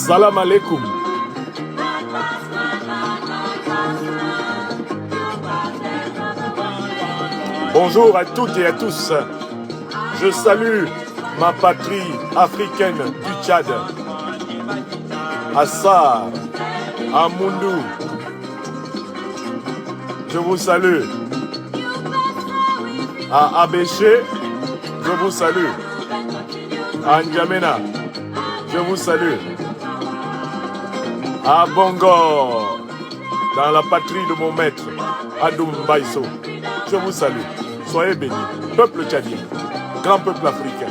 Salam alaikum. Bonjour à toutes et à tous. Je salue ma patrie africaine du Tchad, à Sarr, à Moundou. Je vous salue. À Abéché, je vous salue. À N'Djamena, je vous salue. À Bangor, dans la patrie de mon maître, Adoum Baïso, je vous salue. Soyez bénis, peuple tchadien, grand peuple africain,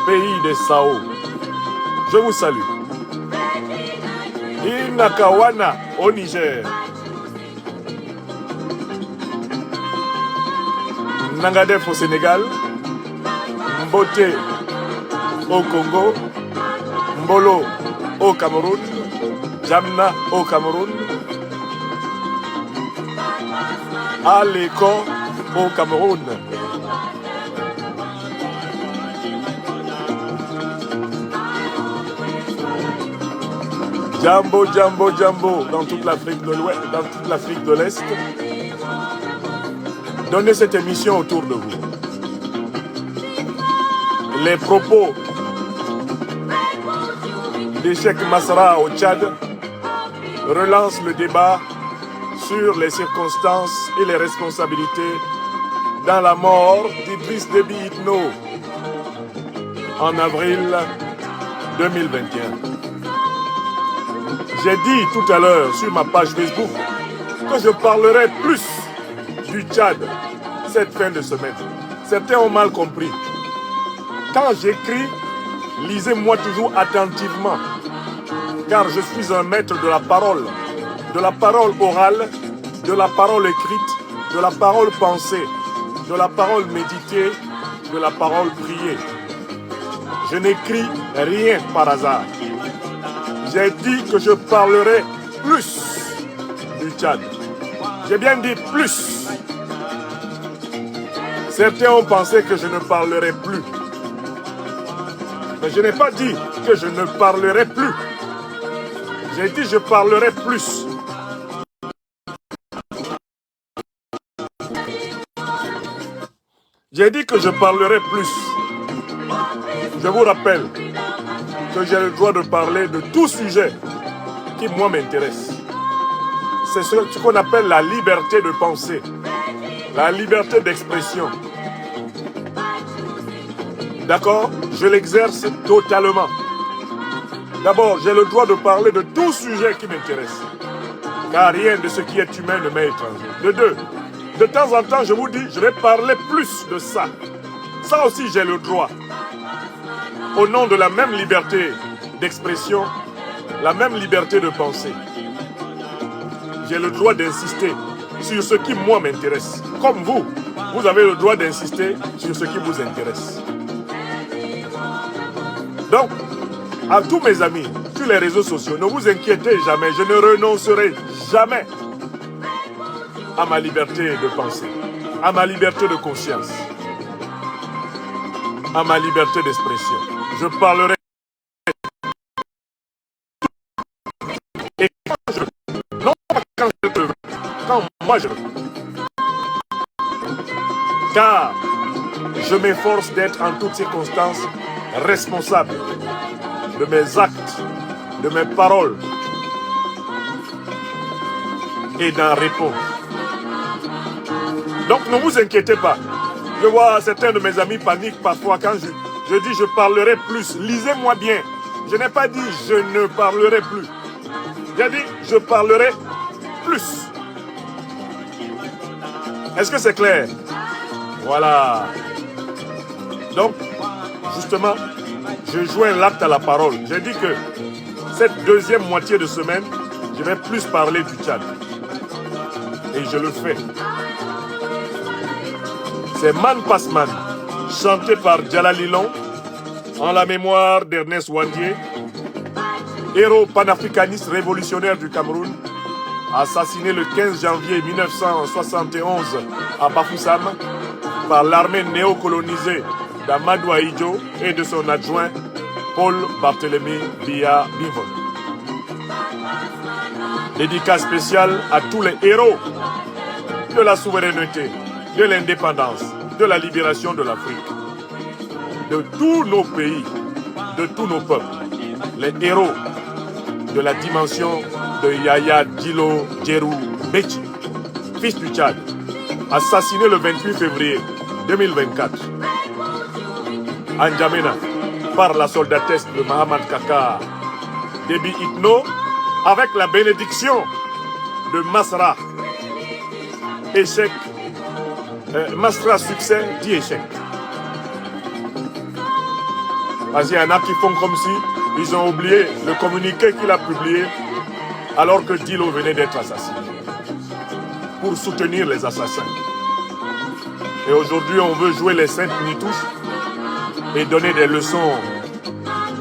pays des Sao, je vous salue. Inakawana au Niger, Nangadef au Sénégal, Mboté au Congo, Mbolo au Cameroun, Jamna au Cameroun, Aleko au Cameroun. Jambo, jambo, jambo dans toute l'Afrique de l'Ouest, dans toute l'Afrique de l'Est. Donnez cette émission autour de vous. Les propos de Cheikh Masra au Tchad relancent le débat sur les circonstances et les responsabilités dans la mort d'Idriss Déby Itno en avril 2021. J'ai dit tout à l'heure sur ma page Facebook que je parlerai plus du Tchad cette fin de semaine. Certains ont mal compris. Quand j'écris, lisez-moi toujours attentivement, car je suis un maître de la parole orale, de la parole écrite, de la parole pensée, de la parole méditée, de la parole priée. Je n'écris rien par hasard. J'ai dit que je parlerai plus du Tchad. J'ai bien dit plus. Certains ont pensé que je ne parlerai plus. Mais je n'ai pas dit que je ne parlerai plus. J'ai dit que je parlerai plus. J'ai dit que je parlerai plus. Je vous rappelle que j'ai le droit de parler de tout sujet qui, moi, m'intéresse. C'est ce qu'on appelle la liberté de penser, la liberté d'expression. D'accord? Je l'exerce totalement. D'abord, j'ai le droit de parler de tout sujet qui m'intéresse, car rien de ce qui est humain ne m'est étranger. De deux, de temps en temps, je vous dis, je vais parler plus de ça. Ça aussi, j'ai le droit. Au nom de la même liberté d'expression, la même liberté de penser. J'ai le droit d'insister sur ce qui, moi, m'intéresse. Comme vous, vous avez le droit d'insister sur ce qui vous intéresse. Donc, à tous mes amis, sur les réseaux sociaux, ne vous inquiétez jamais, je ne renoncerai jamais à ma liberté de penser, à ma liberté de conscience, à ma liberté d'expression. Je parlerai. Et quand je veux, non pas quand je veux, quand moi je veux. Car je m'efforce d'être en toutes circonstances responsable de mes actes, de mes paroles et d'en répondre. Donc ne vous inquiétez pas. Je vois certains de mes amis paniquent parfois quand je dis je parlerai plus. Lisez-moi bien. Je n'ai pas dit je ne parlerai plus. J'ai dit je parlerai plus. Est-ce que c'est clair? Voilà. Donc, justement, je joins l'acte à la parole. J'ai dit que cette deuxième moitié de semaine, je vais plus parler du Tchad. Et je le fais. C'est Man Passman, chanté par Djalalilon, En la mémoire d'Ernest Ouandié, héros panafricaniste révolutionnaire du Cameroun, assassiné le 15 janvier 1971 à Bafoussam par l'armée néocolonisée d'Amadou Ahidjo et de son adjoint Paul Barthélemy Biya Bivol. Dédicace spéciale à tous les héros de la souveraineté, de l'indépendance, de la libération de l'Afrique, de tous nos pays, de tous nos peuples, les héros de la dimension de Yaya Dilo Djerou Béchi, fils du Tchad, assassiné le 28 février 2024 à N'Djamena par la soldatesque de Mahamad Kaka Déby Itno avec la bénédiction de Masra. Échec, Masra succès dit échec. Parce qu'il y en a qui font comme si ils ont oublié le communiqué qu'il a publié alors que Dilo venait d'être assassiné pour soutenir les assassins. Et aujourd'hui, on veut jouer les saintes nitouches et donner des leçons,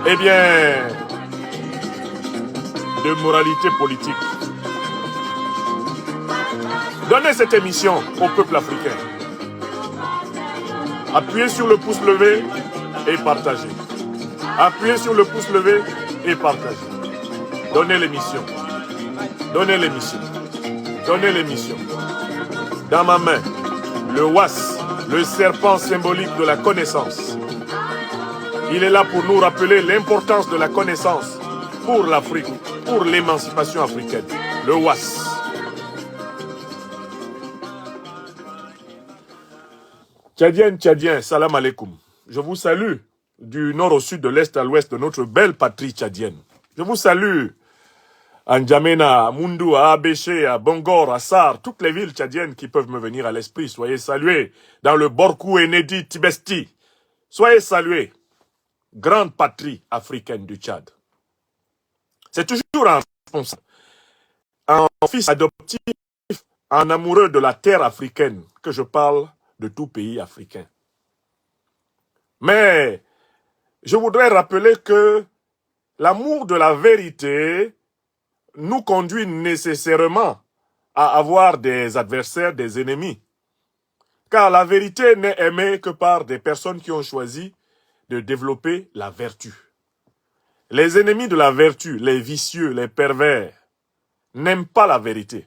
eh bien, de moralité politique. Donnez cette émission au peuple africain. Appuyez sur le pouce levé et partagez. Appuyez sur le pouce levé et partagez. Donnez l'émission. Donnez l'émission. Donnez l'émission. Dans ma main, le was, le serpent symbolique de la connaissance. Il est là pour nous rappeler l'importance de la connaissance pour l'Afrique, pour l'émancipation africaine. Le was. Tchadiennes, Tchadiens, salam alaikum. Je vous salue du nord au sud, de l'est à l'ouest de notre belle patrie tchadienne. Je vous salue à N'Djamena, à Moundou, à Abéché, à Bongor, à Sar, toutes les villes tchadiennes qui peuvent me venir à l'esprit. Soyez salués dans le Borkou, Enedi, Tibesti. Soyez salués. Grande patrie africaine du Tchad. C'est toujours un responsable, un fils adoptif, un amoureux de la terre africaine que je parle de tout pays africain. Mais je voudrais rappeler que l'amour de la vérité nous conduit nécessairement à avoir des adversaires, des ennemis. Car la vérité n'est aimée que par des personnes qui ont choisi de développer la vertu. Les ennemis de la vertu, les vicieux, les pervers, n'aiment pas la vérité.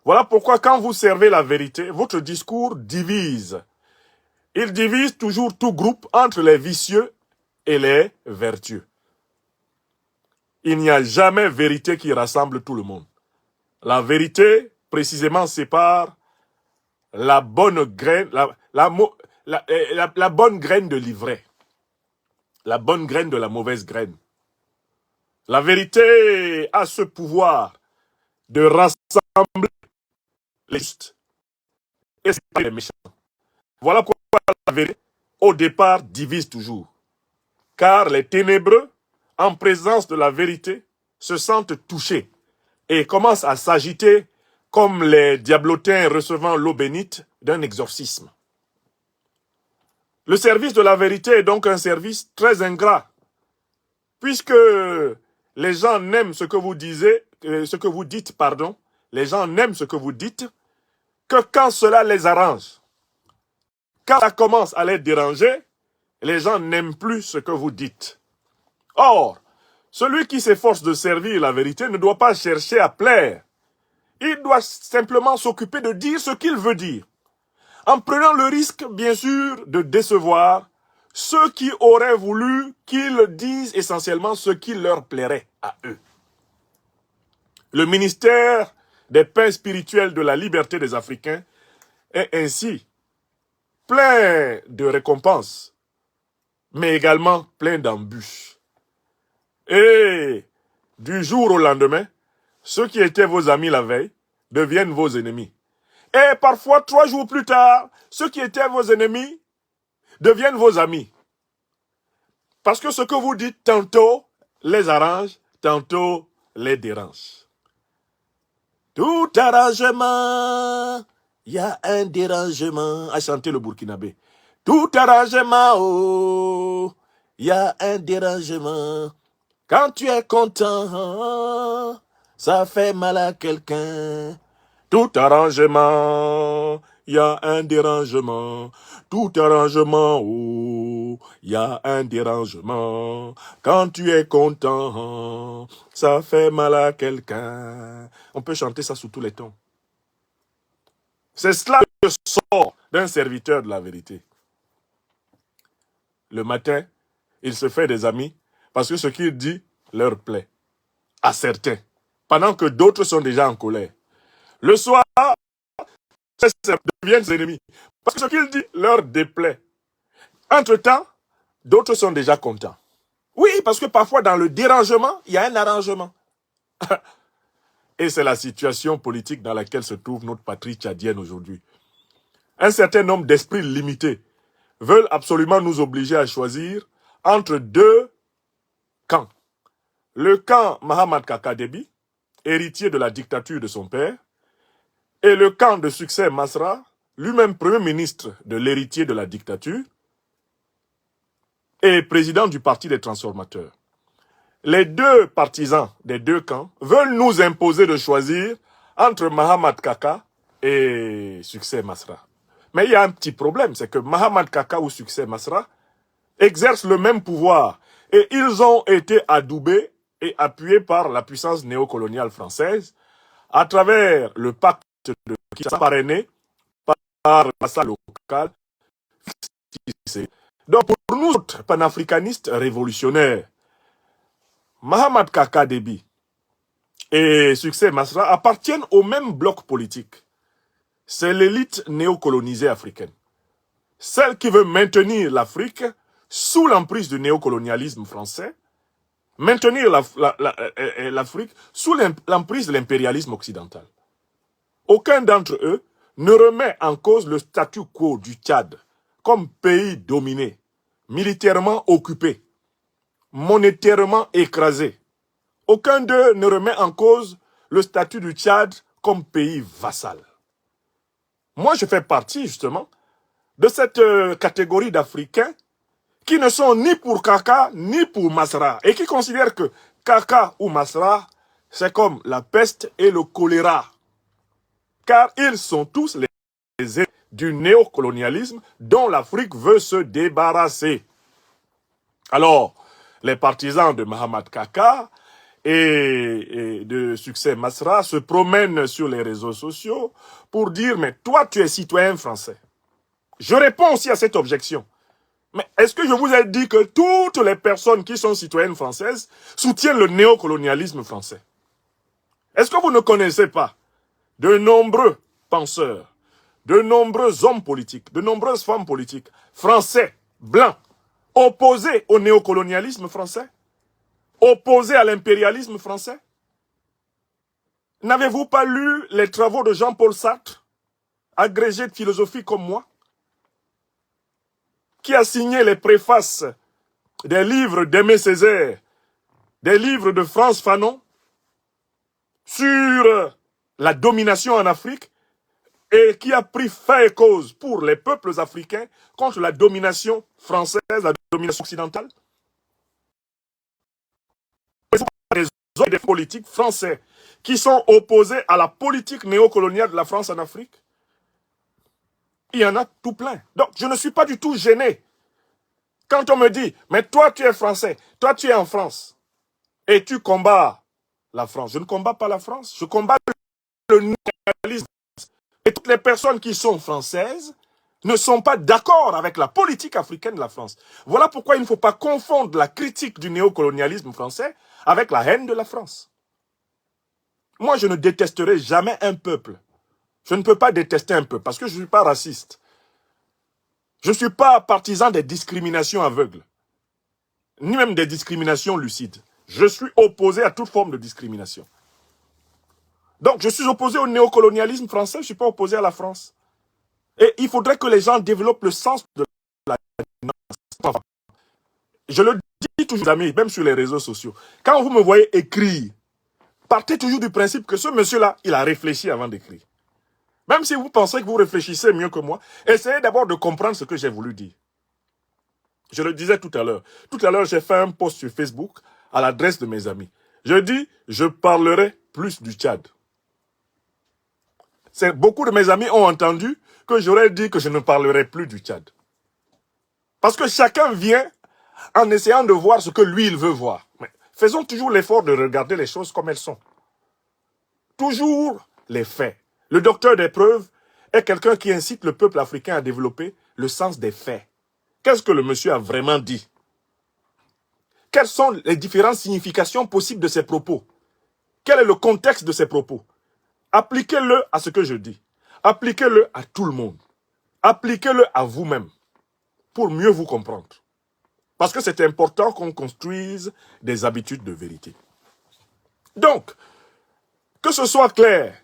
Voilà pourquoi quand vous servez la vérité, votre discours divise. Il divise toujours tout groupe entre les vicieux et les vertueux. Il n'y a jamais vérité qui rassemble tout le monde. La vérité, précisément, sépare la bonne graine, la bonne graine de l'ivraie, la bonne graine de la mauvaise graine. La vérité a ce pouvoir de rassembler les justes et les méchants. Voilà pourquoi la vérité, au départ, divise toujours. Car les ténébreux, en présence de la vérité, se sentent touchés et commencent à s'agiter comme les diablotins recevant l'eau bénite d'un exorcisme. Le service de la vérité est donc un service très ingrat, puisque les gens n'aiment ce que vous dites, les gens n'aiment ce que vous dites que quand cela les arrange. Quand ça commence à les déranger, les gens n'aiment plus ce que vous dites. Or, celui qui s'efforce de servir la vérité ne doit pas chercher à plaire. Il doit simplement s'occuper de dire ce qu'il veut dire, en prenant le risque, bien sûr, de décevoir ceux qui auraient voulu qu'ils disent essentiellement ce qui leur plairait à eux. Le ministère des pains spirituels de la liberté des Africains est ainsi plein de récompenses, mais également plein d'embûches. Et du jour au lendemain, ceux qui étaient vos amis la veille deviennent vos ennemis. Et parfois, 3 jours plus tard, ceux qui étaient vos ennemis deviennent vos amis. Parce que ce que vous dites tantôt les arrange, tantôt les dérange. Tout arrangement, il y a un dérangement, a chanté le Burkinabé. Tout arrangement, oh, il y a un dérangement. Quand tu es content, ça fait mal à quelqu'un. Tout arrangement, il y a un dérangement. Tout arrangement, oh, il y a un dérangement. Quand tu es content, ça fait mal à quelqu'un. On peut chanter ça sous tous les tons. C'est cela que sort d'un serviteur de la vérité. Le matin, il se fait des amis parce que ce qu'il dit leur plaît à certains, pendant que d'autres sont déjà en colère. Le soir, ils deviennent des ennemis parce que ce qu'il dit leur déplaît. Entre-temps, d'autres sont déjà contents. Oui, parce que parfois dans le dérangement, il y a un arrangement. Et c'est la situation politique dans laquelle se trouve notre patrie tchadienne aujourd'hui. Un certain nombre d'esprits limités veulent absolument nous obliger à choisir entre deux camps. Le camp Mahamat Kaka Déby, héritier de la dictature de son père, et le camp de Succès Masra, lui-même premier ministre de l'héritier de la dictature, et président du Parti des transformateurs. Les deux partisans des deux camps veulent nous imposer de choisir entre Mahamat Kaka et Succès Masra. Mais il y a un petit problème, c'est que Mahamat Kaka ou Succès Masra exercent le même pouvoir et ils ont été adoubés et appuyés par la puissance néocoloniale française à travers le pacte de Kinshasa parrainé par la salle locale. Donc pour nous autres panafricanistes révolutionnaires, Mahamat Kaka Déby et Succès Masra appartiennent au même bloc politique. C'est l'élite néocolonisée africaine. Celle qui veut maintenir l'Afrique sous l'emprise du néocolonialisme français, maintenir l'Afrique sous l'emprise de l'impérialisme occidental. Aucun d'entre eux ne remet en cause le statu quo du Tchad comme pays dominé, militairement occupé, monétairement écrasé. Aucun d'eux ne remet en cause le statut du Tchad comme pays vassal. Moi, je fais partie, justement, de cette catégorie d'Africains qui ne sont ni pour Kaka, ni pour Masra, et qui considèrent que Kaka ou Masra, c'est comme la peste et le choléra. Car ils sont tous les héritiers du néocolonialisme dont l'Afrique veut se débarrasser. Alors, les partisans de Mahamat Kaka et de Succès Masra se promènent sur les réseaux sociaux pour dire « Mais toi, tu es citoyen français ». Je réponds aussi à cette objection. Mais est-ce que je vous ai dit que toutes les personnes qui sont citoyennes françaises soutiennent le néocolonialisme français? Est-ce que vous ne connaissez pas de nombreux penseurs, de nombreux hommes politiques, de nombreuses femmes politiques, français, blancs, opposés au néocolonialisme français, opposés à l'impérialisme français? N'avez-vous pas lu les travaux de Jean-Paul Sartre, agrégé de philosophie comme moi, qui a signé les préfaces des livres d'Aimé Césaire, des livres de Frantz Fanon, sur la domination en Afrique, et qui a pris fait et cause pour les peuples africains contre la domination française, la domination occidentale? Des hommes des politiques français qui sont opposés à la politique néocoloniale de la France en Afrique. Il y en a tout plein. Donc, je ne suis pas du tout gêné. Quand on me dit, mais toi tu es français, toi tu es en France, et tu combats la France. Je ne combats pas la France, je combats le néocolonialisme. Et toutes les personnes qui sont françaises ne sont pas d'accord avec la politique africaine de la France. Voilà pourquoi il ne faut pas confondre la critique du néocolonialisme français avec la haine de la France. Moi, je ne détesterai jamais un peuple. Je ne peux pas détester un peuple parce que je ne suis pas raciste. Je ne suis pas partisan des discriminations aveugles, ni même des discriminations lucides. Je suis opposé à toute forme de discrimination. Donc, je suis opposé au néocolonialisme français, je ne suis pas opposé à la France. Et il faudrait que les gens développent le sens de la... Je le dis toujours, amis, même sur les réseaux sociaux. Quand vous me voyez écrire, partez toujours du principe que ce monsieur-là, il a réfléchi avant d'écrire. Même si vous pensez que vous réfléchissez mieux que moi, essayez d'abord de comprendre ce que j'ai voulu dire. Je le disais tout à l'heure. Tout à l'heure, j'ai fait un post sur Facebook à l'adresse de mes amis. Je dis, je parlerai plus du Tchad. Beaucoup de mes amis ont entendu que j'aurais dit que je ne parlerai plus du Tchad. Parce que chacun vient en essayant de voir ce que lui, il veut voir. Mais faisons toujours l'effort de regarder les choses comme elles sont. Toujours les faits. Le docteur des preuves est quelqu'un qui incite le peuple africain à développer le sens des faits. Qu'est-ce que le monsieur a vraiment dit? Quelles sont les différentes significations possibles de ses propos? Quel est le contexte de ses propos? Appliquez-le à ce que je dis. Appliquez-le à tout le monde. Appliquez-le à vous-même pour mieux vous comprendre. Parce que c'est important qu'on construise des habitudes de vérité. Donc, que ce soit clair,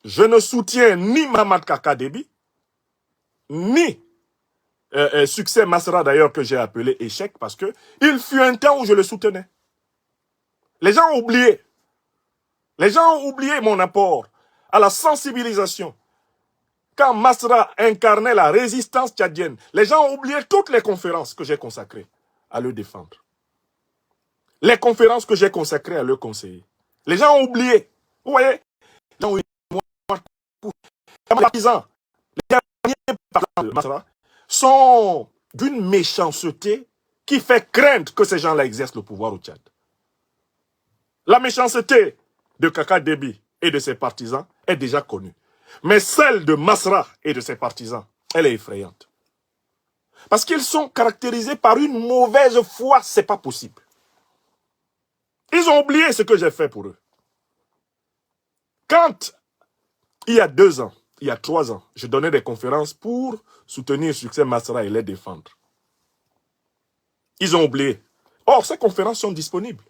je ne soutiens ni Mahamat Kaka Déby, ni Succès Masra d'ailleurs que j'ai appelé échec parce que il fut un temps où je le soutenais. Les gens ont oublié. Les gens ont oublié mon apport à la sensibilisation. Quand Masra incarnait la résistance tchadienne, les gens ont oublié toutes les conférences que j'ai consacrées à le défendre. Les conférences que j'ai consacrées à le conseiller. Les gens ont oublié. Vous voyez, les gens ont les derniers partisans de Masra sont d'une méchanceté qui fait craindre que ces gens-là exercent le pouvoir au Tchad. La méchanceté de Kaka Déby et de ses partisans est déjà connue. Mais celle de Masra et de ses partisans, elle est effrayante. Parce qu'ils sont caractérisés par une mauvaise foi, c'est pas possible. Ils ont oublié ce que j'ai fait pour eux. Quand, il y a 2 ans, il y a 3 ans, je donnais des conférences pour soutenir Succès Masra et les défendre. Ils ont oublié. Or, ces conférences sont disponibles.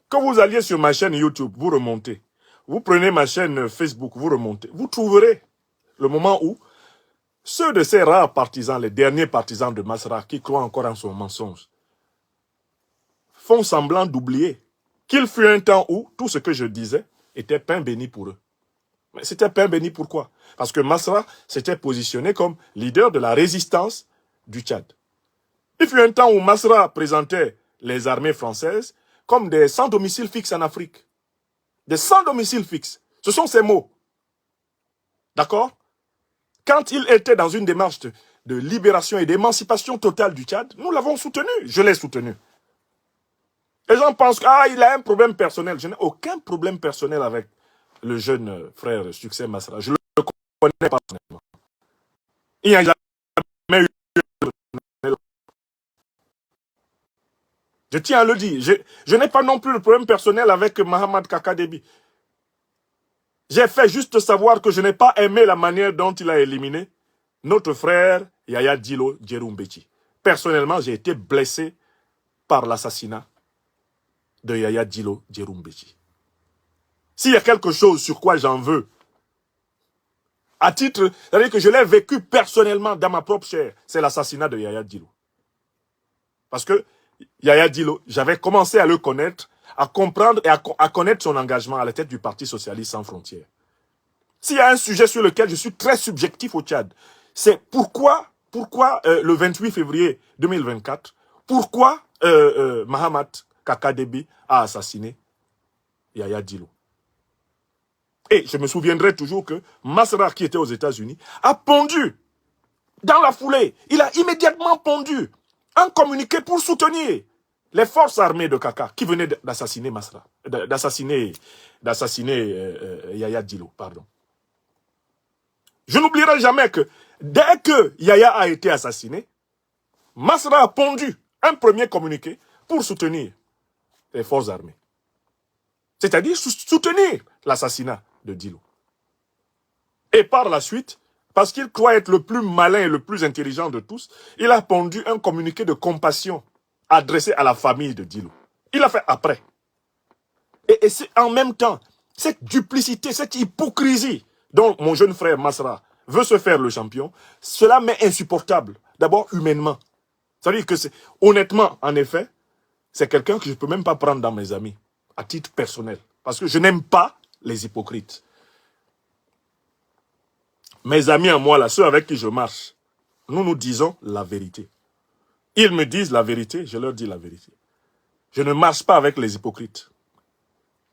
Quand vous alliez sur ma chaîne YouTube, vous remontez. Vous prenez ma chaîne Facebook, vous remontez. Vous trouverez le moment où ceux de ces rares partisans, les derniers partisans de Masra, qui croient encore en son mensonge, font semblant d'oublier qu'il fut un temps où tout ce que je disais était pain béni pour eux. Mais c'était pain béni pourquoi? Parce que Masra s'était positionné comme leader de la résistance du Tchad. Il fut un temps où Masra présentait les armées françaises comme des sans domicile fixe en Afrique. Des sans domicile fixe. Ce sont ces mots. D'accord? Quand il était dans une démarche de libération et d'émancipation totale du Tchad, nous l'avons soutenu. Je l'ai soutenu. Les gens pensent qu'il a un problème personnel. Je n'ai aucun problème personnel avec le jeune frère Succès Masra. Je le connais personnellement. Il n'y a jamais eu... Je tiens à le dire. Je n'ai pas non plus de problème personnel avec Mahamat Kaka Déby. J'ai fait juste savoir que je n'ai pas aimé la manière dont il a éliminé notre frère Yaya Dilo Djeroumbéchi. Personnellement, j'ai été blessé par l'assassinat de Yaya Dilo Djeroumbéchi. S'il y a quelque chose sur quoi j'en veux, à titre, c'est-à-dire que je l'ai vécu personnellement dans ma propre chair, c'est l'assassinat de Yaya Dilo. Parce que Yaya Dilo, j'avais commencé à le connaître, à comprendre et à connaître son engagement à la tête du Parti Socialiste Sans Frontières. S'il y a un sujet sur lequel je suis très subjectif au Tchad, c'est pourquoi le 28 février 2024, pourquoi Mahamat Kaka Déby a assassiné Yaya Dilo. Et je me souviendrai toujours que Masra, qui était aux États-Unis, a pondu dans la foulée. Il a immédiatement pondu un communiqué pour soutenir les forces armées de Kaka qui venaient d'assassiner Masra, d'assassiner Yaya Dilo, pardon. Je n'oublierai jamais que dès que Yaya a été assassiné, Masra a pondu un premier communiqué pour soutenir les forces armées. C'est-à-dire soutenir l'assassinat de Dilo. Et par la suite, parce qu'il croit être le plus malin et le plus intelligent de tous, il a pondu un communiqué de compassion adressé à la famille de Dilo. Il l'a fait après. Et c'est en même temps, cette duplicité, cette hypocrisie dont mon jeune frère Masra veut se faire le champion, cela m'est insupportable. D'abord humainement. C'est-à-dire que c'est, honnêtement, en effet, c'est quelqu'un que je ne peux même pas prendre dans mes amis, à titre personnel. Parce que je n'aime pas les hypocrites. Mes amis à moi, là, ceux avec qui je marche, nous nous disons la vérité. Ils me disent la vérité, je leur dis la vérité. Je ne marche pas avec les hypocrites.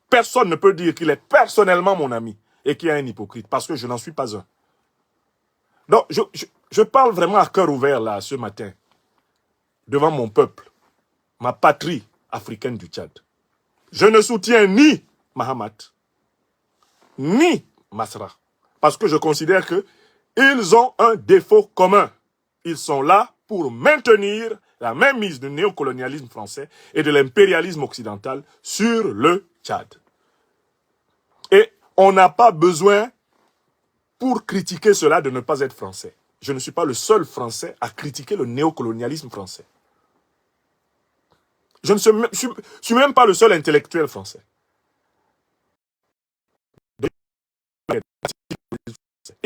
Personne ne peut dire qu'il est personnellement mon ami et qu'il est un hypocrite, parce que je n'en suis pas un. Donc, je parle vraiment à cœur ouvert là, ce matin, devant mon peuple, ma patrie africaine du Tchad. Je ne soutiens ni Mahamat, ni Masra, parce que je considère qu'ils ont un défaut commun. Ils sont là pour maintenir la mainmise du néocolonialisme français et de l'impérialisme occidental sur le Tchad. Et on n'a pas besoin, pour critiquer cela, de ne pas être français. Je ne suis pas le seul Français à critiquer le néocolonialisme français. Je ne suis même pas le seul intellectuel français.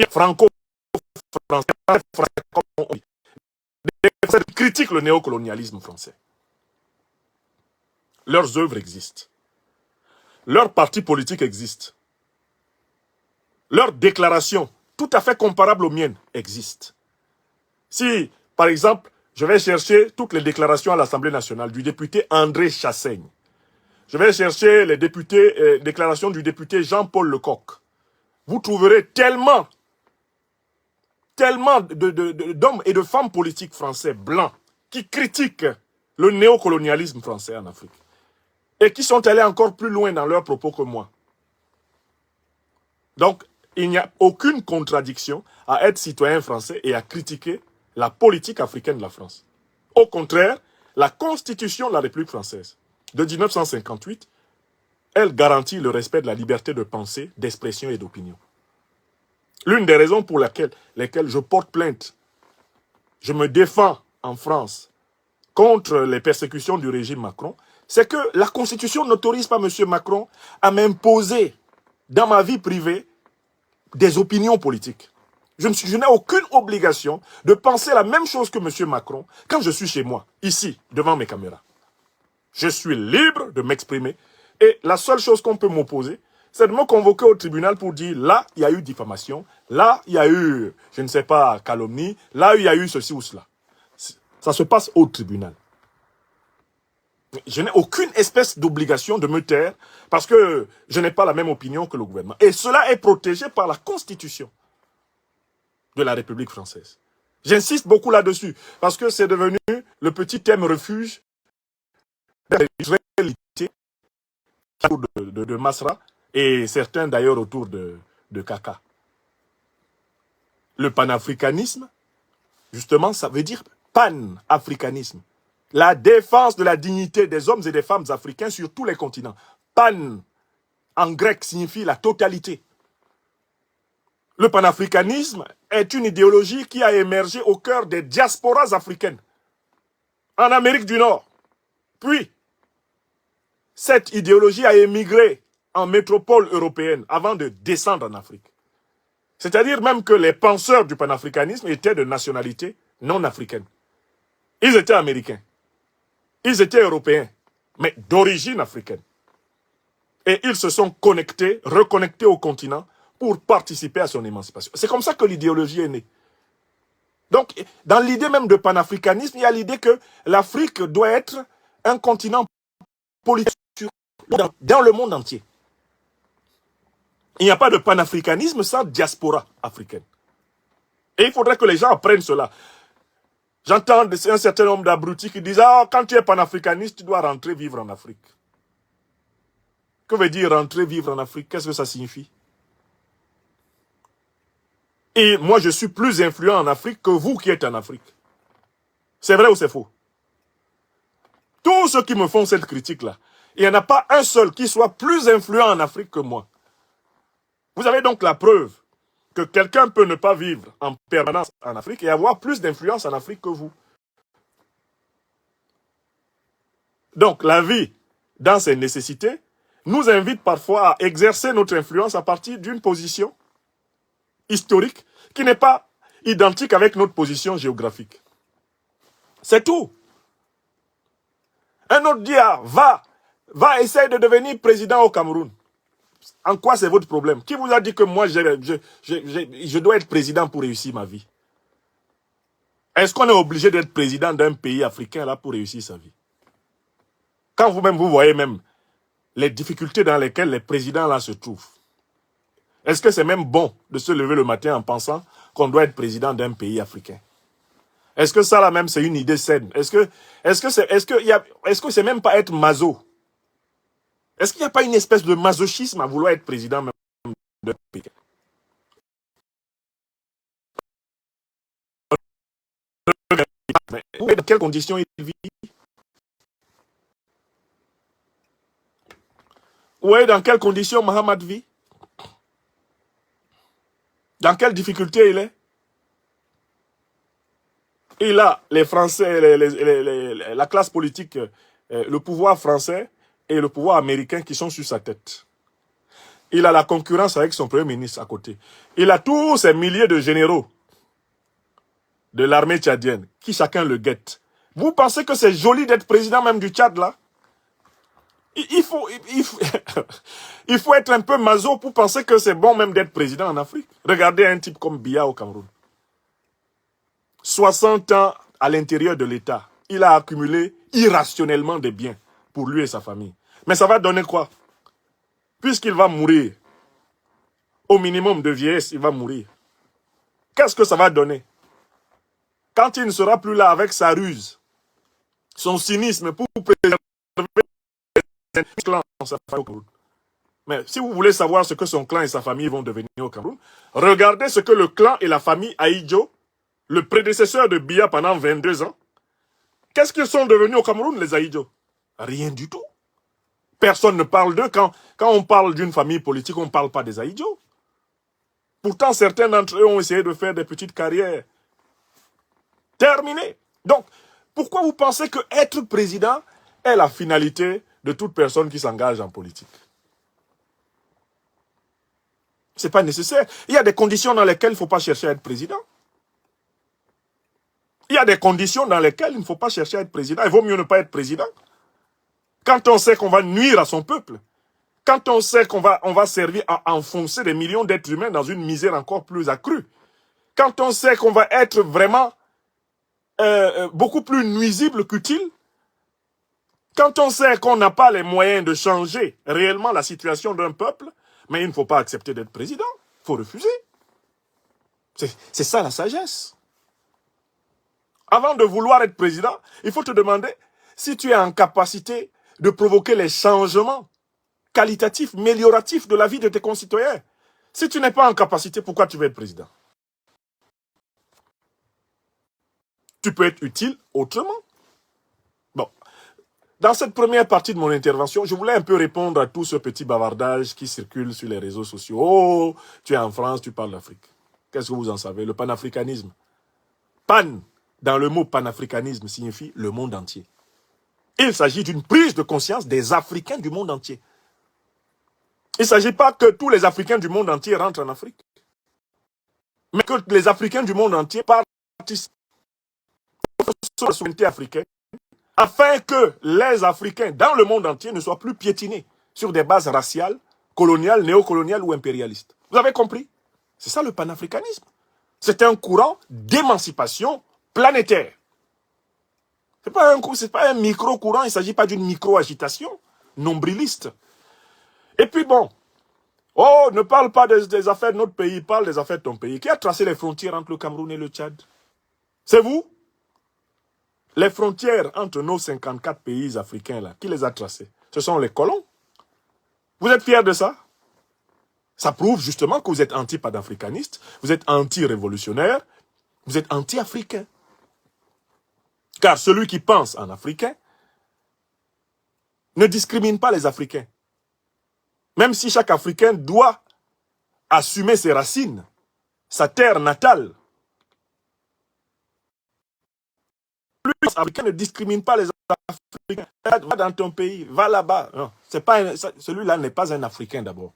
Franco-français, comme on dit, critiquent le néocolonialisme français. Leurs œuvres existent. Leurs partis politiques existent. Leurs déclarations, tout à fait comparables aux miennes, existent. Si, par exemple, je vais chercher toutes les déclarations à l'Assemblée nationale du député André Chassaigne, je vais chercher les déclarations du député Jean-Paul Lecoq, vous trouverez tellement d'hommes et de femmes politiques français blancs qui critiquent le néocolonialisme français en Afrique et qui sont allés encore plus loin dans leurs propos que moi. Donc, il n'y a aucune contradiction à être citoyen français et à critiquer la politique africaine de la France. Au contraire, la Constitution de la République française de 1958, elle garantit le respect de la liberté de pensée, d'expression et d'opinion. L'une des raisons pour lesquelles je porte plainte, je me défends en France contre les persécutions du régime Macron, c'est que la Constitution n'autorise pas M. Macron à m'imposer dans ma vie privée des opinions politiques. Je n'ai aucune obligation de penser la même chose que M. Macron quand je suis chez moi, ici, devant mes caméras. Je suis libre de m'exprimer et la seule chose qu'on peut m'opposer, c'est de me convoquer au tribunal pour dire là, il y a eu diffamation, là, il y a eu, je ne sais pas, calomnie, là, il y a eu ceci ou cela. Ça se passe au tribunal. Je n'ai aucune espèce d'obligation de me taire parce que je n'ai pas la même opinion que le gouvernement. Et cela est protégé par la Constitution de la République française. J'insiste beaucoup là-dessus parce que c'est devenu le petit thème refuge de Masra et certains d'ailleurs autour de Kaka. Le panafricanisme, justement, ça veut dire pan-africanisme. La défense de la dignité des hommes et des femmes africains sur tous les continents. Pan, en grec, signifie la totalité. Le panafricanisme est une idéologie qui a émergé au cœur des diasporas africaines, en Amérique du Nord. Puis, cette idéologie a émigré en métropole européenne avant de descendre en Afrique. C'est-à-dire même que les penseurs du panafricanisme étaient de nationalité non africaine. Ils étaient américains. Ils étaient européens, mais d'origine africaine. Et ils se sont connectés, reconnectés au continent pour participer à son émancipation. C'est comme ça que l'idéologie est née. Donc, dans l'idée même de panafricanisme, il y a l'idée que l'Afrique doit être un continent politique dans le monde entier. Il n'y a pas de panafricanisme sans diaspora africaine. Et il faudrait que les gens apprennent cela. J'entends un certain nombre d'abrutis qui disent « Ah, quand tu es panafricaniste, tu dois rentrer vivre en Afrique. » Que veut dire rentrer vivre en Afrique? Qu'est-ce que ça signifie? Et moi, je suis plus influent en Afrique que vous qui êtes en Afrique. C'est vrai ou c'est faux? Tous ceux qui me font cette critique-là, il n'y en a pas un seul qui soit plus influent en Afrique que moi. Vous avez donc la preuve que quelqu'un peut ne pas vivre en permanence en Afrique et avoir plus d'influence en Afrique que vous. Donc, la vie, dans ses nécessités, nous invite parfois à exercer notre influence à partir d'une position historique qui n'est pas identique avec notre position géographique. C'est tout. Un autre dit, ah, va essayer de devenir président au Cameroun. En quoi c'est votre problème? Qui vous a dit que moi, je dois être président pour réussir ma vie? Est-ce qu'on est obligé d'être président d'un pays africain là pour réussir sa vie? Quand vous-même, vous voyez même les difficultés dans lesquelles les présidents là se trouvent. Est-ce que c'est même bon de se lever le matin en pensant qu'on doit être président d'un pays africain? Est-ce que ça là même c'est une idée saine? Est-ce que c'est même pas être maso? Est-ce qu'il n'y a pas une espèce de masochisme à vouloir être président même d'un pays? Mais dans quelles conditions il vit? Oui, dans quelles conditions Mahamat vit? Dans quelle difficulté il est? Il a les Français, la classe politique, le pouvoir français et le pouvoir américain qui sont sur sa tête. Il a la concurrence avec son premier ministre à côté. Il a tous ces milliers de généraux de l'armée tchadienne qui chacun le guette. Vous pensez que c'est joli d'être président même du Tchad là? Il faut être un peu maso pour penser que c'est bon même d'être président en Afrique. Regardez un type comme Biya au Cameroun. 60 ans à l'intérieur de l'État. Il a accumulé irrationnellement des biens pour lui et sa famille. Mais ça va donner quoi? Puisqu'il va mourir, au minimum de vieillesse, il va mourir. Qu'est-ce que ça va donner? Quand il ne sera plus là avec sa ruse, son cynisme pour préserver un clan dans sa famille au Cameroun. Mais si vous voulez savoir ce que son clan et sa famille vont devenir au Cameroun, regardez ce que le clan et la famille Ahidjo, le prédécesseur de Biya pendant 22 ans, qu'est-ce qu'ils sont devenus au Cameroun, les Ahidjo? Rien du tout. Personne ne parle d'eux. Quand on parle d'une famille politique, on ne parle pas des Ahidjo. Pourtant, certains d'entre eux ont essayé de faire des petites carrières. Terminé. Donc, pourquoi vous pensez que être président est la finalité de toute personne qui s'engage en politique? Ce n'est pas nécessaire. Il y a des conditions dans lesquelles il ne faut pas chercher à être président. Il y a des conditions dans lesquelles il ne faut pas chercher à être président. Il vaut mieux ne pas être président. Quand on sait qu'on va nuire à son peuple, quand on sait qu'on va servir à enfoncer des millions d'êtres humains dans une misère encore plus accrue, quand on sait qu'on va être vraiment beaucoup plus nuisible qu'utile, quand on sait qu'on n'a pas les moyens de changer réellement la situation d'un peuple, mais il ne faut pas accepter d'être président. Il faut refuser. C'est ça la sagesse. Avant de vouloir être président, il faut te demander si tu es en capacité de provoquer les changements qualitatifs, amélioratifs de la vie de tes concitoyens. Si tu n'es pas en capacité, pourquoi tu veux être président? Tu peux être utile autrement. Bon. Dans cette première partie de mon intervention, je voulais un peu répondre à tout ce petit bavardage qui circule sur les réseaux sociaux. Oh, tu es en France, tu parles d'Afrique. Qu'est-ce que vous en savez? Le panafricanisme. Pan, dans le mot panafricanisme, signifie le monde entier. Il s'agit d'une prise de conscience des Africains du monde entier. Il ne s'agit pas que tous les Africains du monde entier rentrent en Afrique, mais que les Africains du monde entier participent sur la souveraineté africaine, afin que les Africains dans le monde entier ne soient plus piétinés sur des bases raciales, coloniales, néocoloniales ou impérialistes. Vous avez compris? C'est ça le panafricanisme. C'est un courant d'émancipation planétaire. Ce n'est pas un micro-courant, il ne s'agit pas d'une micro-agitation nombriliste. Et puis bon, oh, ne parle pas des affaires de notre pays, parle des affaires de ton pays. Qui a tracé les frontières entre le Cameroun et le Tchad? C'est vous? Les frontières entre nos 54 pays africains, là, qui les a tracées? Ce sont les colons. Vous êtes fiers de ça? Ça prouve justement que vous êtes anti-panafricaniste, vous êtes anti-révolutionnaire, vous êtes anti-africain. Car celui qui pense en africain ne discrimine pas les Africains. Même si chaque Africain doit assumer ses racines, sa terre natale. Les Africains ne discriminent pas les Africains. Va dans ton pays, va là-bas. Celui-là n'est pas un Africain d'abord.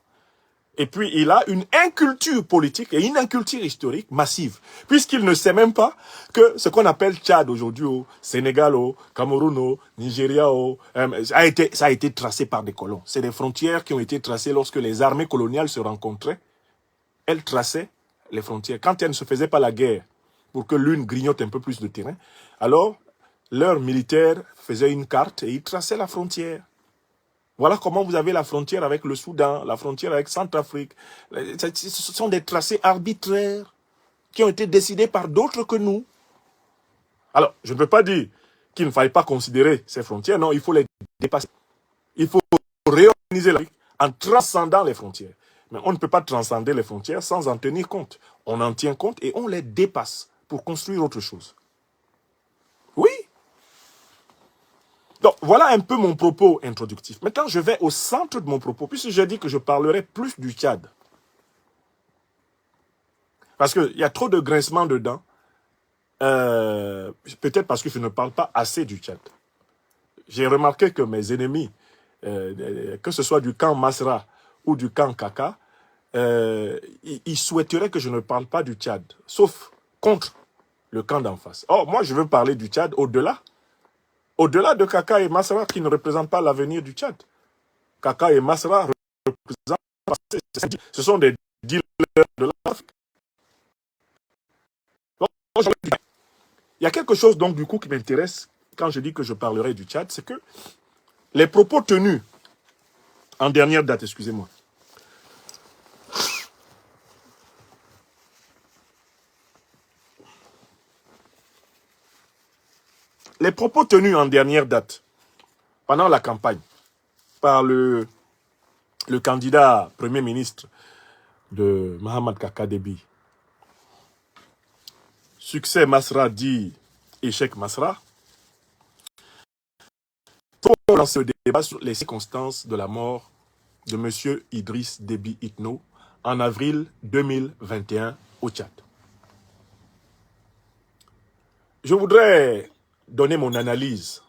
Et puis, il a une inculture politique et une inculture historique massive. Puisqu'il ne sait même pas que ce qu'on appelle Tchad aujourd'hui, au Sénégal, au Cameroun, au Nigeria, ça a été tracé par des colons. C'est des frontières qui ont été tracées lorsque les armées coloniales se rencontraient. Elles traçaient les frontières. Quand elles ne se faisaient pas la guerre pour que l'une grignote un peu plus de terrain. Alors, leurs militaires faisaient une carte et ils traçaient la frontière. Voilà comment vous avez la frontière avec le Soudan, la frontière avec Centrafrique. Ce sont des tracés arbitraires qui ont été décidés par d'autres que nous. Alors, je ne veux pas dire qu'il ne faille pas considérer ces frontières. Non, il faut les dépasser. Il faut réorganiser l'Afrique en transcendant les frontières. Mais on ne peut pas transcender les frontières sans en tenir compte. On en tient compte et on les dépasse pour construire autre chose. Oui. Donc, voilà un peu mon propos introductif. Maintenant, je vais au centre de mon propos, puisque j'ai dit que je parlerai plus du Tchad. Parce qu'il y a trop de grincements dedans. Peut-être parce que je ne parle pas assez du Tchad. J'ai remarqué que mes ennemis, que ce soit du camp Masra ou du camp Kaka, ils souhaiteraient que je ne parle pas du Tchad, sauf contre le camp d'en face. Or, moi, je veux parler du Tchad au-delà. Au-delà de Kaka et Masra qui ne représentent pas l'avenir du Tchad. Kaka et Masra représentent, ce sont des dealers de l'Afrique. Il y a quelque chose donc du coup qui m'intéresse quand je dis que je parlerai du Tchad, c'est que les propos tenus en dernière date, excusez-moi, les propos tenus en dernière date, pendant la campagne, par le candidat Premier ministre de Mahamat Kaka Déby, succès Masra dit échec Masra, pour lancer le débat sur les circonstances de la mort de M. Idriss Déby Itno en avril 2021 au Tchad. Je voudrais donner mon analyse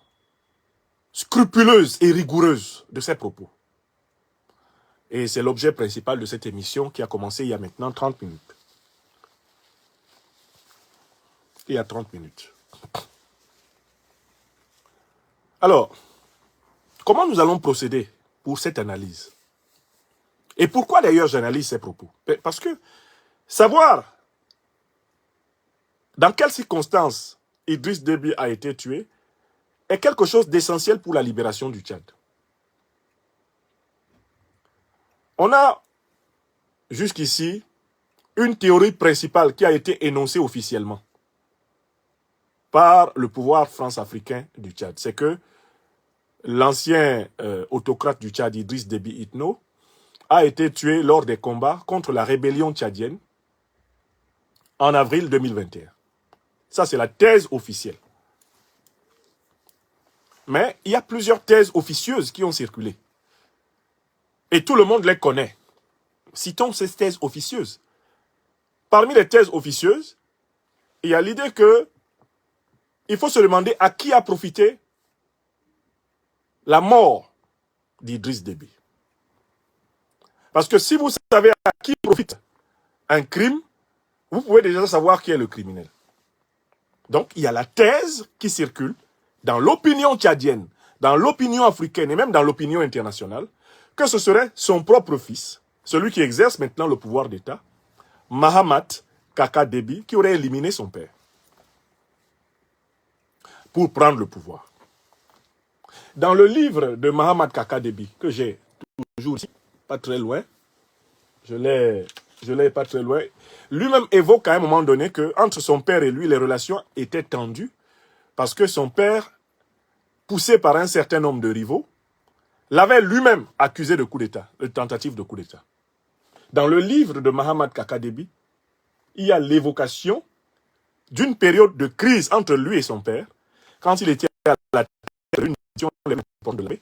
scrupuleuse et rigoureuse de ces propos. Et c'est l'objet principal de cette émission qui a commencé il y a maintenant 30 minutes. Il y a 30 minutes. Alors, comment nous allons procéder pour cette analyse? Et pourquoi d'ailleurs j'analyse ces propos? Parce que savoir dans quelles circonstances Idriss Déby a été tué est quelque chose d'essentiel pour la libération du Tchad. On a jusqu'ici une théorie principale qui a été énoncée officiellement par le pouvoir france-africain du Tchad. C'est que l'ancien autocrate du Tchad, Idriss Déby Itno, a été tué lors des combats contre la rébellion tchadienne en avril 2021. Ça, c'est la thèse officielle. Mais il y a plusieurs thèses officieuses qui ont circulé. Et tout le monde les connaît. Citons ces thèses officieuses. Parmi les thèses officieuses, il y a l'idée que il faut se demander à qui a profité la mort d'Idriss Déby. Parce que si vous savez à qui profite un crime, vous pouvez déjà savoir qui est le criminel. Donc, il y a la thèse qui circule dans l'opinion tchadienne, dans l'opinion africaine et même dans l'opinion internationale, que ce serait son propre fils, celui qui exerce maintenant le pouvoir d'État, Mahamat Kaka Déby, qui aurait éliminé son père pour prendre le pouvoir. Dans le livre de Mahamat Kaka Déby, que j'ai toujours ici, pas très loin, je l'ai pas très loin, lui-même évoque à un moment donné que entre son père et lui, les relations étaient tendues parce que son père, poussé par un certain nombre de rivaux, l'avait lui-même accusé de coup d'État, de tentative de coup d'État. Dans le livre de Mahamat Kaka Déby, il y a l'évocation d'une période de crise entre lui et son père, quand il était à la tête d'une mission de l'armée.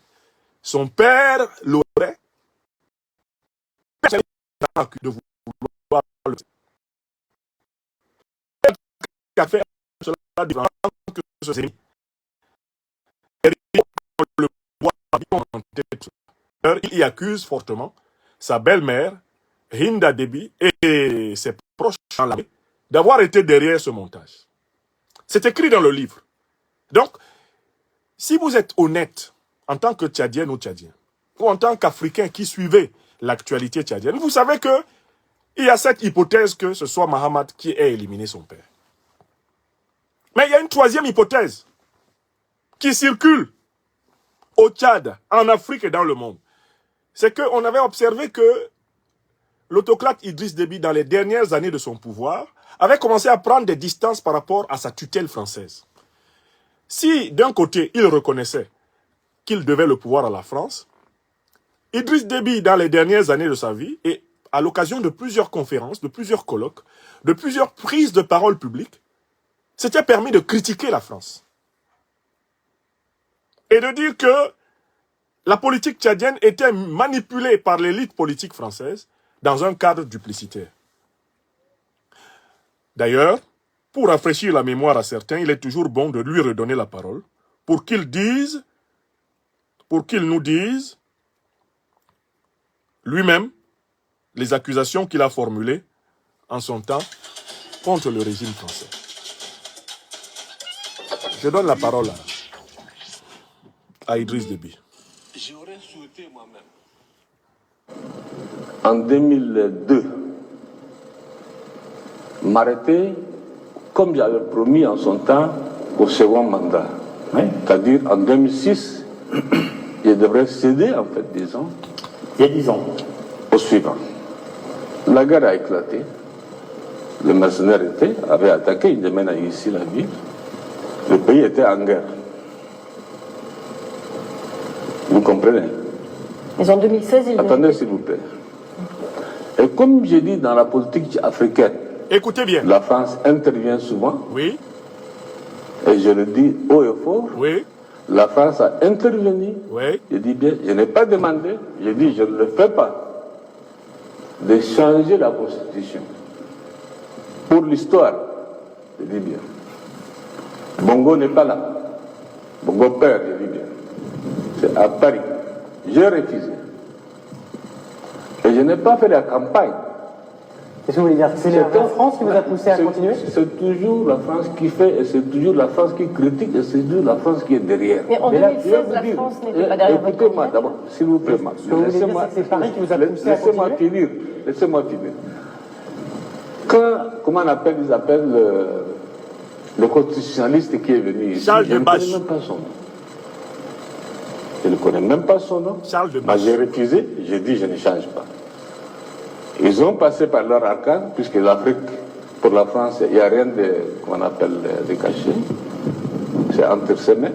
Son père l'aurait accusé de vouloir le qu'a fait cela devant que ce série. Il y accuse fortement sa belle-mère, Hinda Déby, et ses proches d'avoir été derrière ce montage. C'est écrit dans le livre. Donc, si vous êtes honnête en tant que Tchadienne ou Tchadien, ou en tant qu'Africain qui suivait l'actualité tchadienne, vous savez que il y a cette hypothèse que ce soit Mahamat qui ait éliminé son père. Mais il y a une troisième hypothèse qui circule au Tchad, en Afrique et dans le monde. C'est qu'on avait observé que l'autocrate Idriss Déby, dans les dernières années de son pouvoir, avait commencé à prendre des distances par rapport à sa tutelle française. Si, d'un côté, il reconnaissait qu'il devait le pouvoir à la France, Idriss Déby, dans les dernières années de sa vie, et à l'occasion de plusieurs conférences, de plusieurs colloques, de plusieurs prises de parole publiques, s'était permis de critiquer la France. Et de dire que la politique tchadienne était manipulée par l'élite politique française dans un cadre duplicitaire. D'ailleurs, pour rafraîchir la mémoire à certains, il est toujours bon de lui redonner la parole pour qu'il nous dise lui-même les accusations qu'il a formulées en son temps contre le régime français. Je donne la parole à Idriss Déby. J'aurais souhaité moi-même, en 2002, m'arrêter, comme j'avais promis en son temps, au second mandat. Oui. C'est-à-dire en 2006, je devrais céder, en fait, disons, il y a 10 ans, au suivant. La guerre a éclaté, les mercenaires avaient attaqué, ils demeuraient ici la ville, le pays était en guerre. Vous comprenez? Mais en 2016, il... Attendez, s'il vous plaît. Et comme j'ai dit dans la politique africaine, écoutez bien, la France intervient souvent. Oui. Et je le dis haut et fort. Oui. La France a intervenu. Oui. Je dis bien, je n'ai pas demandé, je dis je ne le fais pas, de changer la Constitution. Pour l'histoire, je dis bien. Bongo n'est pas là. Bongo père, je dis bien. C'est à Paris. J'ai refusé. Et je n'ai pas fait la campagne. Qu'est-ce que vous voulez dire? C'est la France qui vous a poussé à continuer? C'est toujours la France qui fait, et c'est toujours la France qui critique, et c'est toujours la France qui est derrière. Mais en 2016, la France n'était pas derrière votre Écoutez-moi d'abord, s'il vous plaît. C'est Paris qui vous a poussé à Laissez-moi continuer? finir. Laissez-moi finir. Quand, comment on appelle, ils appellent le constitutionnaliste qui est venu ici, Charles je ne Debache. connais même pas son nom. Je ne connais même pas son nom. Charles Debache. J'ai refusé, j'ai dit je ne change pas. Ils ont passé par leur arcane, puisque l'Afrique, pour la France, il n'y a rien de, qu'on appelle de caché. C'est entre ses mains.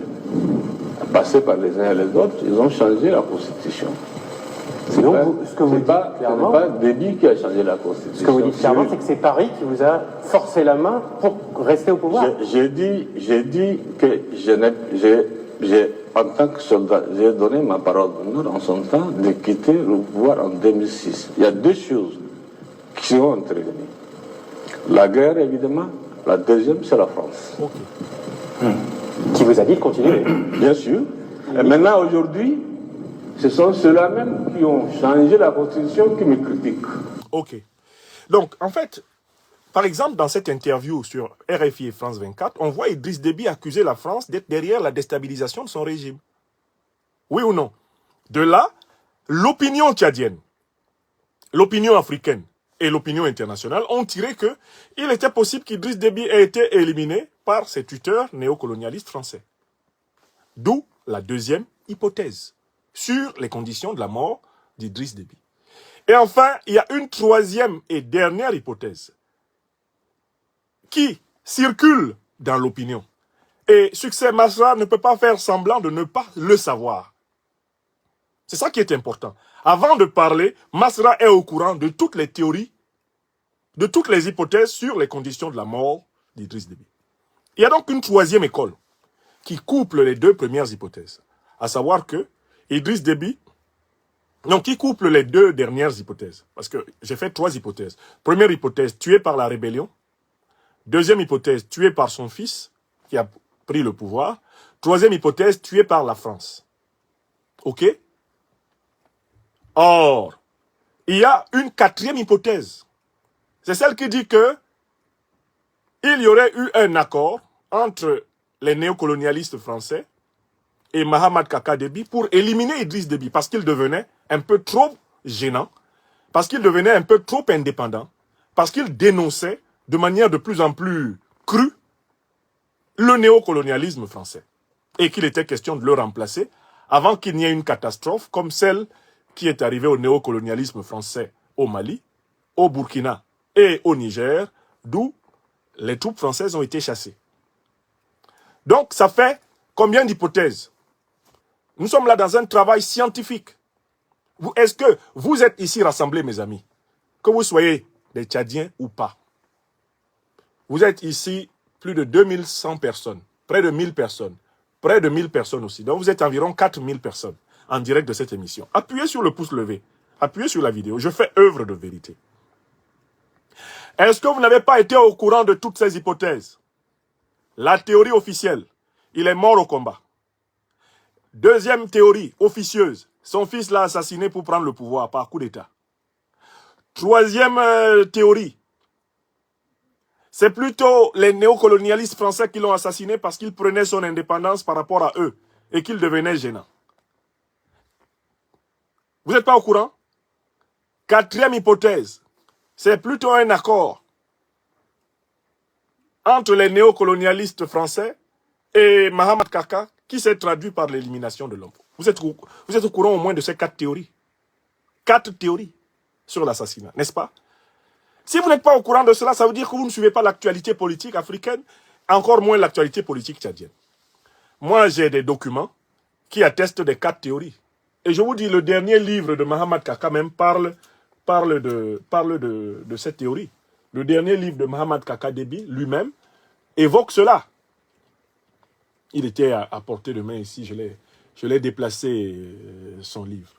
Passé par les uns et les autres, ils ont changé la Constitution. Ce n'est pas Déby qui a changé la Constitution. Ce que vous dites clairement, c'est que c'est Paris qui vous a forcé la main pour rester au pouvoir. J'ai dit que en tant que soldat, j'ai donné ma parole d'honneur en son temps de quitter le pouvoir en 2006. Il y a deux choses qui ont intervenu. La guerre, évidemment. La deuxième, c'est la France. Okay. Qui vous a dit de continuer. Bien sûr. Et maintenant, aujourd'hui, ce sont ceux-là même qui ont changé la Constitution qui me critiquent. Ok. Donc, en fait, par exemple, dans cette interview sur RFI et France 24, on voit Idriss Déby accuser la France d'être derrière la déstabilisation de son régime. Oui ou non? De là, l'opinion tchadienne, l'opinion africaine et l'opinion internationale ont tiré qu'il était possible qu'Idriss Déby ait été éliminé par ses tuteurs néocolonialistes français. D'où la deuxième hypothèse sur les conditions de la mort d'Idriss Déby. Et enfin, il y a une troisième et dernière hypothèse qui circule dans l'opinion. Et Succès Masra ne peut pas faire semblant de ne pas le savoir. C'est ça qui est important. Avant de parler, Masra est au courant de toutes les théories, de toutes les hypothèses sur les conditions de la mort d'Idriss Déby. Il y a donc une troisième école qui couple les deux premières hypothèses. À savoir que Idriss Déby, donc qui couple les deux dernières hypothèses. Parce que j'ai fait trois hypothèses. Première hypothèse, tué par la rébellion. Deuxième hypothèse, tué par son fils, qui a pris le pouvoir. Troisième hypothèse, tué par la France. OK? Or, il y a une quatrième hypothèse. C'est celle qui dit que il y aurait eu un accord entre les néocolonialistes français et Mahamat Kaka Déby pour éliminer Idriss Déby parce qu'il devenait un peu trop gênant, parce qu'il devenait un peu trop indépendant, parce qu'il dénonçait de manière de plus en plus crue le néocolonialisme français et qu'il était question de le remplacer avant qu'il n'y ait une catastrophe comme celle qui est arrivée au néocolonialisme français au Mali, au Burkina et au Niger, d'où les troupes françaises ont été chassées. Donc, ça fait combien d'hypothèses? Nous sommes là dans un travail scientifique. Est-ce que vous êtes ici rassemblés, mes amis? Que vous soyez des Tchadiens ou pas. Vous êtes ici plus de 2100 personnes, près de 1000 personnes, près de 1000 personnes aussi. Donc, vous êtes environ 4000 personnes en direct de cette émission. Appuyez sur le pouce levé. Appuyez sur la vidéo. Je fais œuvre de vérité. Est-ce que vous n'avez pas été au courant de toutes ces hypothèses? La théorie officielle, il est mort au combat. Deuxième théorie officieuse, son fils l'a assassiné pour prendre le pouvoir par coup d'État. Troisième théorie, c'est plutôt les néocolonialistes français qui l'ont assassiné parce qu'il prenait son indépendance par rapport à eux et qu'il devenait gênant. Vous n'êtes pas au courant? Quatrième hypothèse, c'est plutôt un accord entre les néocolonialistes français et Mahamat Kaka qui s'est traduit par l'élimination de l'homme. Vous êtes au courant au moins de ces 4 théories. 4 théories sur l'assassinat, n'est-ce pas? Si vous n'êtes pas au courant de cela, ça veut dire que vous ne suivez pas l'actualité politique africaine, encore moins l'actualité politique tchadienne. Moi, j'ai des documents qui attestent des 4 théories. Et je vous dis, le dernier livre de Mahamat Kaka même parle de cette théorie. Le dernier livre de Mahamat Kaka Déby, lui-même, évoque cela. Il était à portée de main ici, je l'ai déplacé, son livre.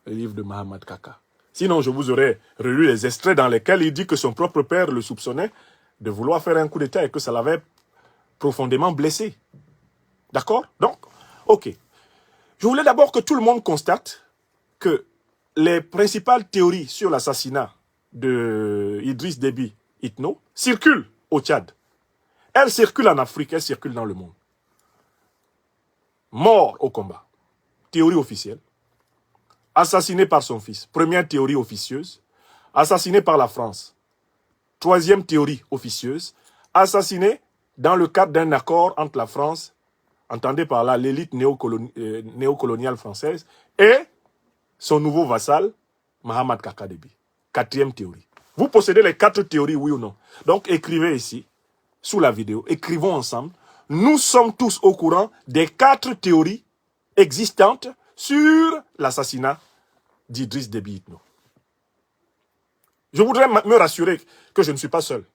Le livre de Mahamat Kaka. Sinon, je vous aurais relu les extraits dans lesquels il dit que son propre père le soupçonnait de vouloir faire un coup d'État et que ça l'avait profondément blessé. D'accord? Donc, ok. Je voulais d'abord que tout le monde constate que les principales théories sur l'assassinat de Idriss Déby Itno circulent au Tchad. Elles circulent en Afrique, elles circulent dans le monde. Mort au combat. Théorie officielle. Assassiné par son fils. Première théorie officieuse. Assassiné par la France. Troisième théorie officieuse. Assassiné dans le cadre d'un accord entre la France, entendez par là l'élite néocoloniale française, et son nouveau vassal, Mahamat Kaka Déby. Quatrième théorie. Vous possédez les 4 théories, oui ou non? Donc écrivez ici, sous la vidéo, écrivons ensemble. Nous sommes tous au courant des 4 théories existantes sur l'assassinat d'Idriss Déby Itno. Je voudrais me rassurer que je ne suis pas seul.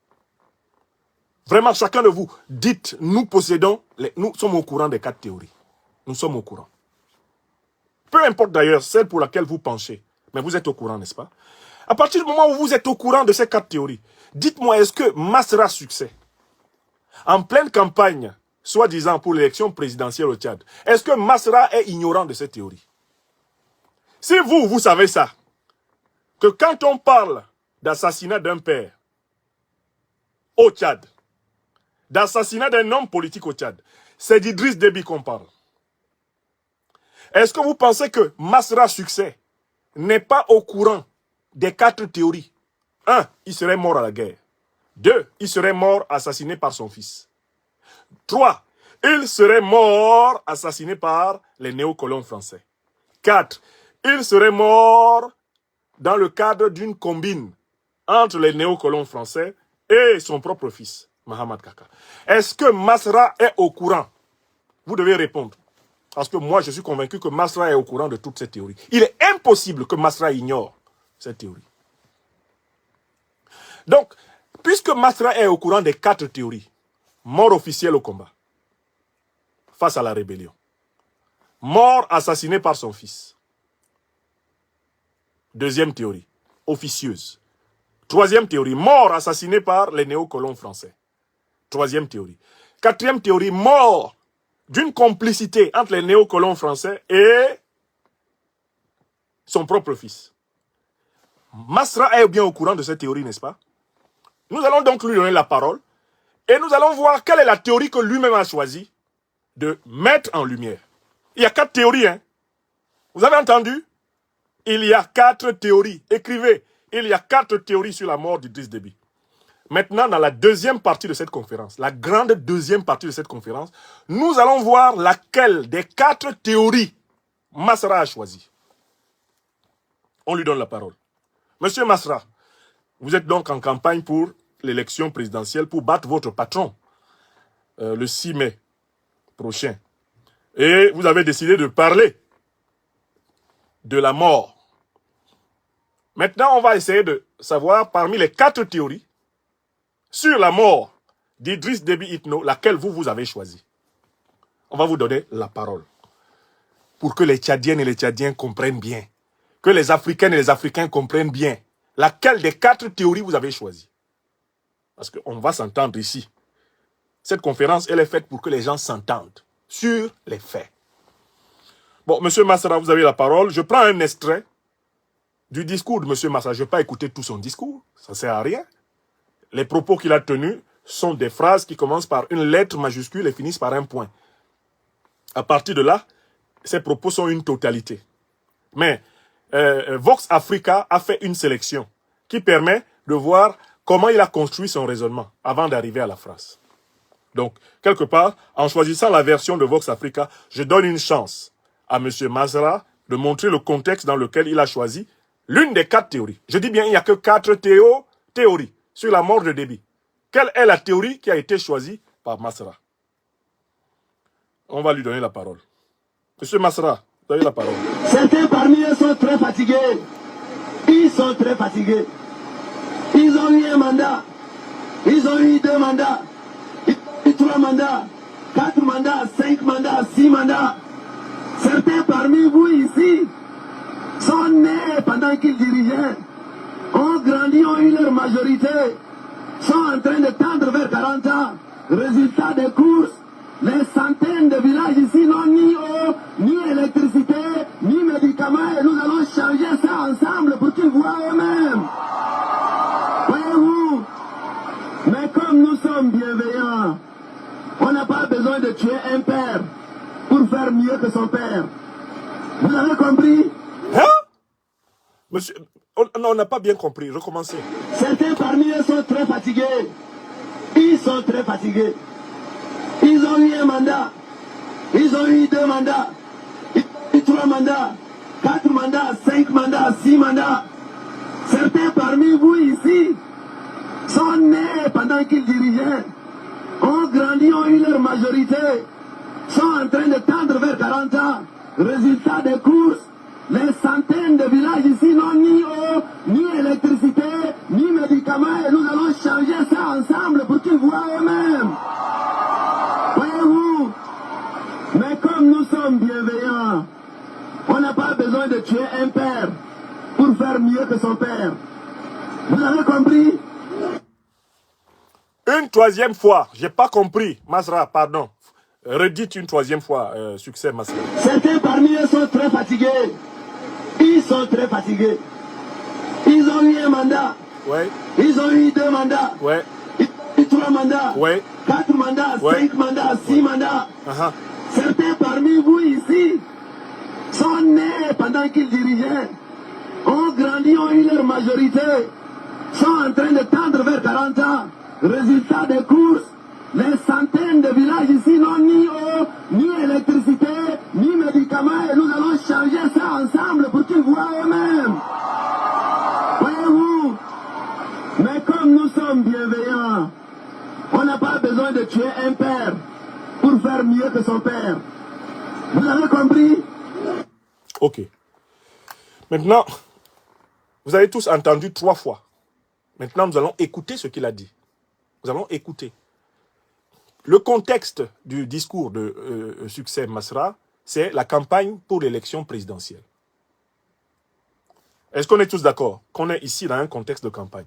Vraiment, chacun de vous, dites, nous sommes au courant des 4 théories. Nous sommes au courant. Peu importe d'ailleurs celle pour laquelle vous penchez, mais vous êtes au courant, n'est-ce pas? À partir du moment où vous êtes au courant de ces 4 théories, dites-moi, est-ce que Masra succès, en pleine campagne, soi-disant pour l'élection présidentielle au Tchad, est-ce que Masra est ignorant de cette théorie? Si vous savez ça, que quand on parle d'assassinat d'un père au Tchad, d'assassinat d'un homme politique au Tchad, c'est d'Idriss Déby qu'on parle. Est-ce que vous pensez que Masra succès n'est pas au courant des 4 théories? 1. Il serait mort à la guerre. 2. Il serait mort assassiné par son fils. 3. Il serait mort assassiné par les néocolons français. 4. Il serait mort dans le cadre d'une combine entre les néocolons français et son propre fils, Mahamat Kaka. Est-ce que Masra est au courant? Vous devez répondre. Parce que moi, je suis convaincu que Masra est au courant de toutes ces théories. Il est impossible que Masra ignore cette théorie. Donc, puisque Masra est au courant des 4 théories, mort officielle au combat, face à la rébellion, mort assassiné par son fils. Deuxième théorie, officieuse. Troisième théorie, mort assassiné par les néocolons français. Troisième théorie. Quatrième théorie, mort d'une complicité entre les néocolons français et son propre fils. Masra est bien au courant de cette théorie, n'est-ce pas? Nous allons donc lui donner la parole et nous allons voir quelle est la théorie que lui-même a choisi de mettre en lumière. Il y a 4 théories, hein? Vous avez entendu? Il y a 4 théories. Écrivez. Il y a 4 théories sur la mort d'Idriss Déby. Maintenant, dans la deuxième partie de cette conférence, la grande deuxième partie de cette conférence, nous allons voir laquelle des 4 théories Masra a choisi. On lui donne la parole. Monsieur Masra, vous êtes donc en campagne pour l'élection présidentielle pour battre votre patron le 6 mai prochain. Et vous avez décidé de parler de la mort. Maintenant, on va essayer de savoir parmi les 4 théories sur la mort d'Idriss Déby Itno, laquelle vous avez choisi. On va vous donner la parole pour que les Tchadiennes et les Tchadiens comprennent bien, que les Africaines et les Africains comprennent bien laquelle des 4 théories vous avez choisi. Parce qu'on va s'entendre ici. Cette conférence, elle est faite pour que les gens s'entendent sur les faits. Bon, monsieur Masra, vous avez la parole. Je prends un extrait du discours de monsieur Masra. Je ne vais pas écouter tout son discours. Ça ne sert à rien. Les propos qu'il a tenus sont des phrases qui commencent par une lettre majuscule et finissent par un point. À partir de là, ces propos sont une totalité. Mais Vox Africa a fait une sélection qui permet de voir comment il a construit son raisonnement avant d'arriver à la phrase. Donc, quelque part, en choisissant la version de Vox Africa, je donne une chance à M. Masra de montrer le contexte dans lequel il a choisi l'une des 4 théories. Je dis bien, il n'y a que 4 théories sur la mort de Déby. Quelle est la théorie qui a été choisie par Masra? On va lui donner la parole. Monsieur Masra, vous avez la parole. Certains parmi eux sont très fatigués. Ils sont très fatigués. Ils ont eu un mandat. Ils ont eu 2 mandats. Ils ont eu 3 mandats. 4 mandats, 5 mandats, 6 mandats. Certains parmi vous ici sont nés pendant qu'ils dirigeaient, ont grandi, ont eu leur majorité, sont en train de tendre vers 40 ans. Résultat des courses, les centaines de villages ici n'ont ni eau, ni électricité, ni médicaments, et nous allons changer ça ensemble pour qu'ils voient eux-mêmes. Voyez-vous, mais comme nous sommes bienveillants, on n'a pas besoin de tuer un père pour faire mieux que son père. Vous avez compris? Hein? Monsieur, on n'a pas bien compris. Recommencez. Certains parmi eux sont très fatigués. Ils sont très fatigués. Ils ont eu un mandat. Ils ont eu 2 mandats. Ils ont eu 3 mandats. 4 mandats, 5 mandats, 6 mandats. Certains parmi vous ici sont nés pendant qu'ils dirigeaient, ont grandi, ont eu leur majorité, sont en train de tendre vers 40 ans. Résultat des courses, les centaines de villages ici n'ont ni eau, ni électricité, ni médicaments, et nous allons changer ça ensemble pour qu'ils voient eux-mêmes. Voyez-vous, mais comme nous sommes bienveillants, on n'a pas besoin de tuer un père pour faire mieux que son père. Vous avez compris? Une 3e fois, j'ai pas compris. Masra, pardon. Redites une 3e fois, succès Masra. Certains parmi eux sont très fatigués. Ils sont très fatigués. Ils ont eu un mandat. Ouais. Ils ont eu 2 mandats. Ouais. Ils ont eu 3 mandats. Ouais. 4 mandats, Ouais. 5 mandats, 6 mandats. Uh-huh. Certains parmi vous ici sont nés pendant qu'ils dirigeaient, ont grandi, ont eu leur majorité, sont en train de tendre vers 40 ans. Résultat des courses, les centaines de villages ici n'ont ni eau, ni électricité, ni médicaments, et nous allons changer ça ensemble pour qu'ils voient eux-mêmes. Voyez-vous, mais comme nous sommes bienveillants, on n'a pas besoin de tuer un père pour faire mieux que son père. Vous avez compris? Ok. Maintenant, vous avez tous entendu 3 fois. Maintenant, nous allons écouter ce qu'il a dit. Nous allons écouter. Le contexte du discours de Succès Masra, c'est la campagne pour l'élection présidentielle. Est-ce qu'on est tous d'accord qu'on est ici dans un contexte de campagne?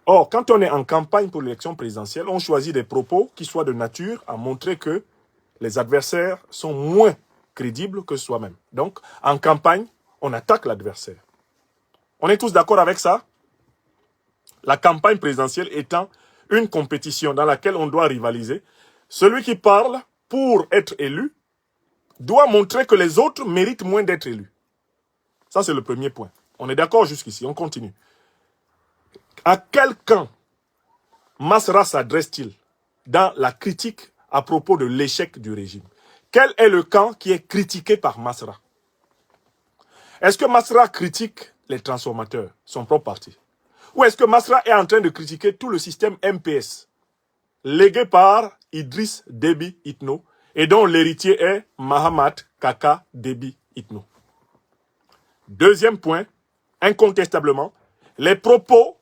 Or, quand on est en campagne pour l'élection présidentielle, on choisit des propos qui soient de nature à montrer que les adversaires sont moins crédibles que soi-même. Donc, en campagne, on attaque l'adversaire. On est tous d'accord avec ça? La campagne présidentielle étant une compétition dans laquelle on doit rivaliser. Celui qui parle pour être élu doit montrer que les autres méritent moins d'être élus. Ça, c'est le premier point. On est d'accord jusqu'ici, on continue. À quel camp Masra s'adresse-t-il dans la critique à propos de l'échec du régime? Quel est le camp qui est critiqué par Masra? Est-ce que Masra critique les transformateurs, son propre parti? Ou est-ce que Masra est en train de critiquer tout le système MPS, légué par Idriss Déby Itno, et dont l'héritier est Mahamat Kaka Déby Itno? Deuxième point, incontestablement, les propos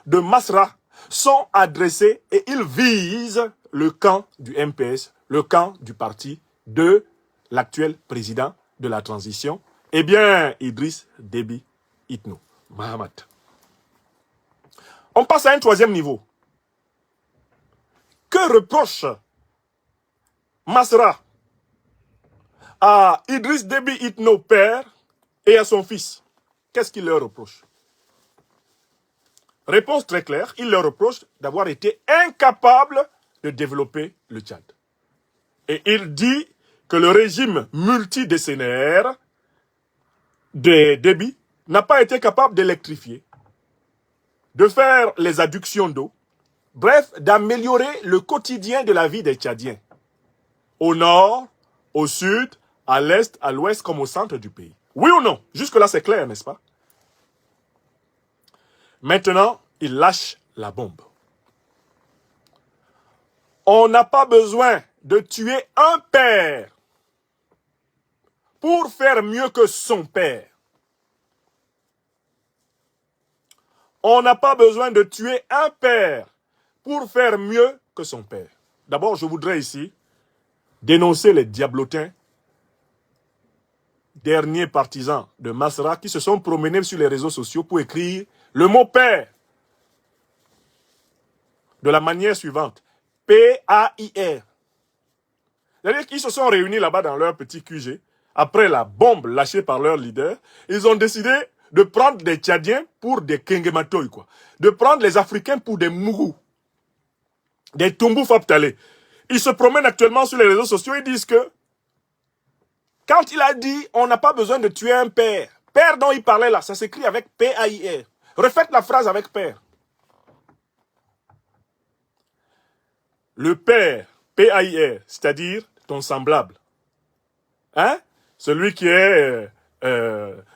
de Masra sont adressés et ils visent le camp du MPS, le camp du parti de l'actuel président de la transition, eh bien, Idriss Déby Itno, Mahamat. On passe à un troisième niveau. Que reproche Masra à Idriss Déby Itno, père, et à son fils? Qu'est-ce qu'il leur reproche? Réponse très claire, il leur reproche d'avoir été incapable de développer le Tchad. Et il dit que le régime multidécennaire de Déby n'a pas été capable d'électrifier, de faire les adductions d'eau, bref, d'améliorer le quotidien de la vie des Tchadiens, au nord, au sud, à l'est, à l'ouest, comme au centre du pays. Oui ou non? Jusque-là, c'est clair, n'est-ce pas? Maintenant, il lâche la bombe. On n'a pas besoin de tuer un père pour faire mieux que son père. On n'a pas besoin de tuer un père pour faire mieux que son père. D'abord, je voudrais ici dénoncer les diablotins, derniers partisans de Masra, qui se sont promenés sur les réseaux sociaux pour écrire le mot père de la manière suivante. P-A-I-R. C'est-à-dire qu'ils se sont réunis là-bas dans leur petit QG, après la bombe lâchée par leur leader, ils ont décidé de prendre des Tchadiens pour des Kengematoy, quoi. De prendre les Africains pour des Mougou, des Tombou Faptale. Ils se promènent actuellement sur les réseaux sociaux et disent que quand il a dit on n'a pas besoin de tuer un père, père dont il parlait là, ça s'écrit avec P-A-I-R. Refaites la phrase avec père. Le père, P-A-I-R, c'est-à-dire ton semblable. Hein? Celui qui est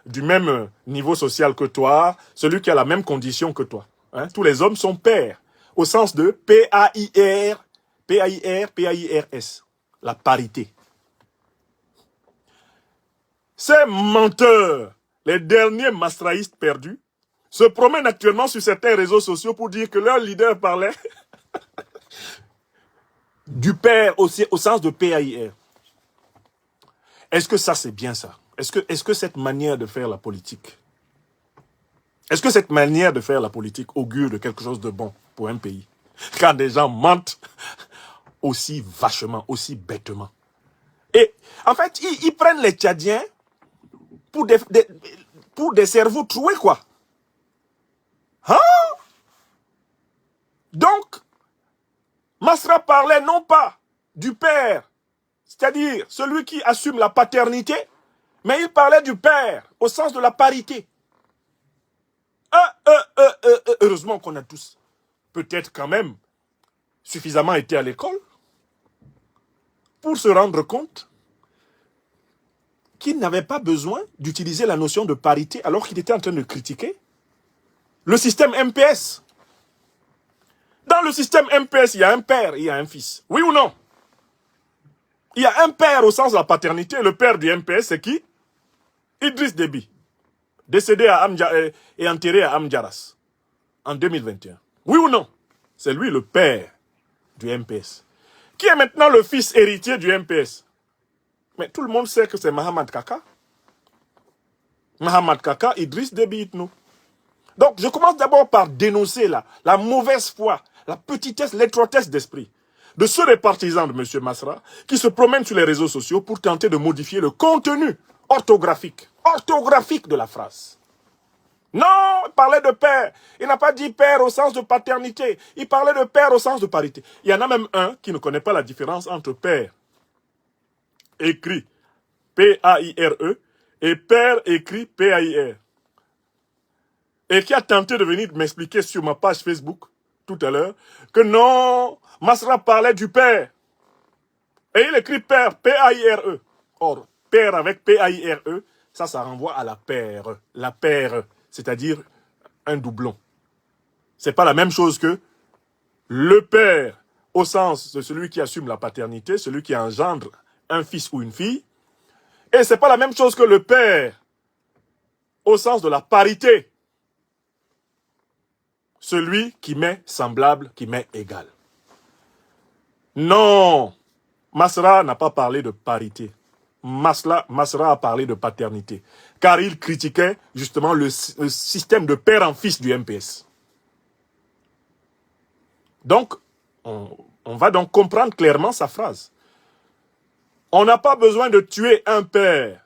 du même niveau social que toi, celui qui a la même condition que toi. Hein? Tous les hommes sont pères, au sens de P-A-I-R, P-A-I-R, P-A-I-R-S, la parité. Ces menteurs, les derniers masraïstes perdus, se promènent actuellement sur certains réseaux sociaux pour dire que leur leader parlait du père aussi, au sens de P-A-I-R. Est-ce que ça, c'est bien ça? Est-ce que cette manière de faire la politique, est-ce que cette manière de faire la politique augure de quelque chose de bon pour un pays? Quand des gens mentent aussi vachement, aussi bêtement. Et en fait, ils prennent les Tchadiens pour des cerveaux troués, quoi. Hein? Donc, Masra parlait non pas du père, c'est-à-dire celui qui assume la paternité, mais il parlait du père, au sens de la parité. Heureusement qu'on a tous, peut-être quand même, suffisamment été à l'école pour se rendre compte qu'il n'avait pas besoin d'utiliser la notion de parité alors qu'il était en train de critiquer le système MPS. Dans le système MPS, il y a un père et il y a un fils. Oui ou non? Il y a un père au sens de la paternité. Le père du MPS, c'est qui? Idriss Déby, décédé et enterré à Amdjaras en 2021. Oui ou non? C'est lui le père du MPS. Qui est maintenant le fils héritier du MPS? Mais tout le monde sait que c'est Mahamat Kaka. Mahamat Kaka, Idriss Déby Itno. Donc, je commence d'abord par dénoncer la mauvaise foi, la petitesse, l'étroitesse d'esprit de ceux des partisans de M. Masra qui se promènent sur les réseaux sociaux pour tenter de modifier le contenu orthographique de la phrase. Non, il parlait de père. Il n'a pas dit père au sens de paternité. Il parlait de père au sens de parité. Il y en a même un qui ne connaît pas la différence entre père, écrit P-A-I-R-E, et père, écrit P-A-I-R. Et qui a tenté de venir m'expliquer sur ma page Facebook tout à l'heure que non, Masra parlait du père. Et il écrit père, P-A-I-R-E. Or, père avec P-A-I-R-E, ça renvoie à la paire, c'est-à-dire un doublon. C'est pas la même chose que le père, au sens de celui qui assume la paternité, celui qui engendre un fils ou une fille. Et c'est pas la même chose que le père, au sens de la parité. Celui qui met semblable, qui met égal. Non, Masra n'a pas parlé de parité. Masra a parlé de paternité. Car il critiquait justement le système de père en fils du MPS. Donc, on va donc comprendre clairement sa phrase. On n'a pas besoin de tuer un père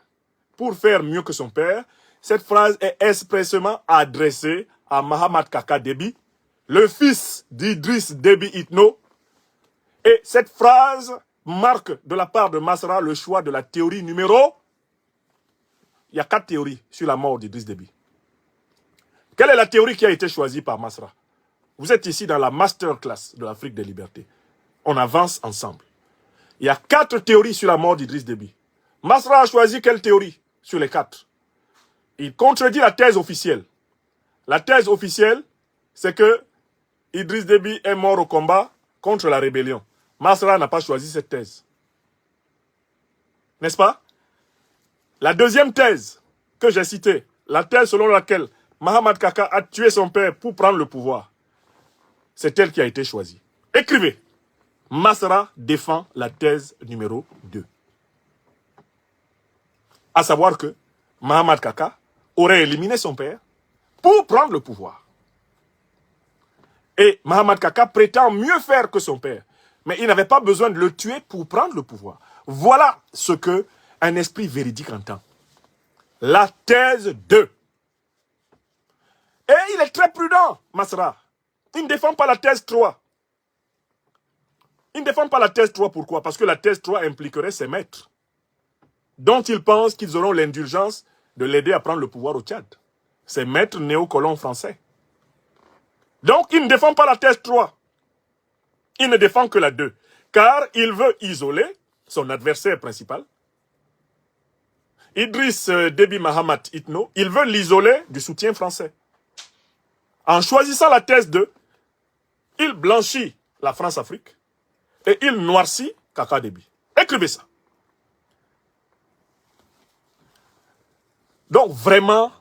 pour faire mieux que son père. Cette phrase est expressément adressée à Mahamat Kaka Déby, le fils d'Idriss Déby Itno. Et cette phrase marque de la part de Masra le choix de la théorie numéro... Il y a 4 théories sur la mort d'Idriss Déby. Quelle est la théorie qui a été choisie par Masra? Vous êtes ici dans la masterclass de l'Afrique des libertés. On avance ensemble. Il y a 4 théories sur la mort d'Idriss Déby. Masra a choisi quelle théorie sur les 4? Il contredit la thèse officielle. La thèse officielle, c'est que Idriss Déby est mort au combat contre la rébellion. Masra n'a pas choisi cette thèse. N'est-ce pas? La deuxième thèse que j'ai citée, la thèse selon laquelle Mahamat Kaka a tué son père pour prendre le pouvoir, c'est elle qui a été choisie. Écrivez. Masra défend la thèse numéro 2. À savoir que Mahamat Kaka aurait éliminé son père pour prendre le pouvoir. Et Mahamat Kaka prétend mieux faire que son père. Mais il n'avait pas besoin de le tuer pour prendre le pouvoir. Voilà ce que un esprit véridique entend. La thèse 2. Et il est très prudent, Masra. Il ne défend pas la thèse 3. Il ne défend pas la thèse 3, pourquoi? Parce que la thèse 3 impliquerait ses maîtres, dont il pense qu'ils auront l'indulgence de l'aider à prendre le pouvoir au Tchad. Ses maîtres néocolons français. Donc il ne défend pas la thèse 3. Il ne défend que la 2. Car il veut isoler son adversaire principal, Idriss Déby Mahamat Itno. Il veut l'isoler du soutien français. En choisissant la thèse 2, il blanchit la France-Afrique et il noircit Kaka Déby. Écrivez ça. Donc vraiment,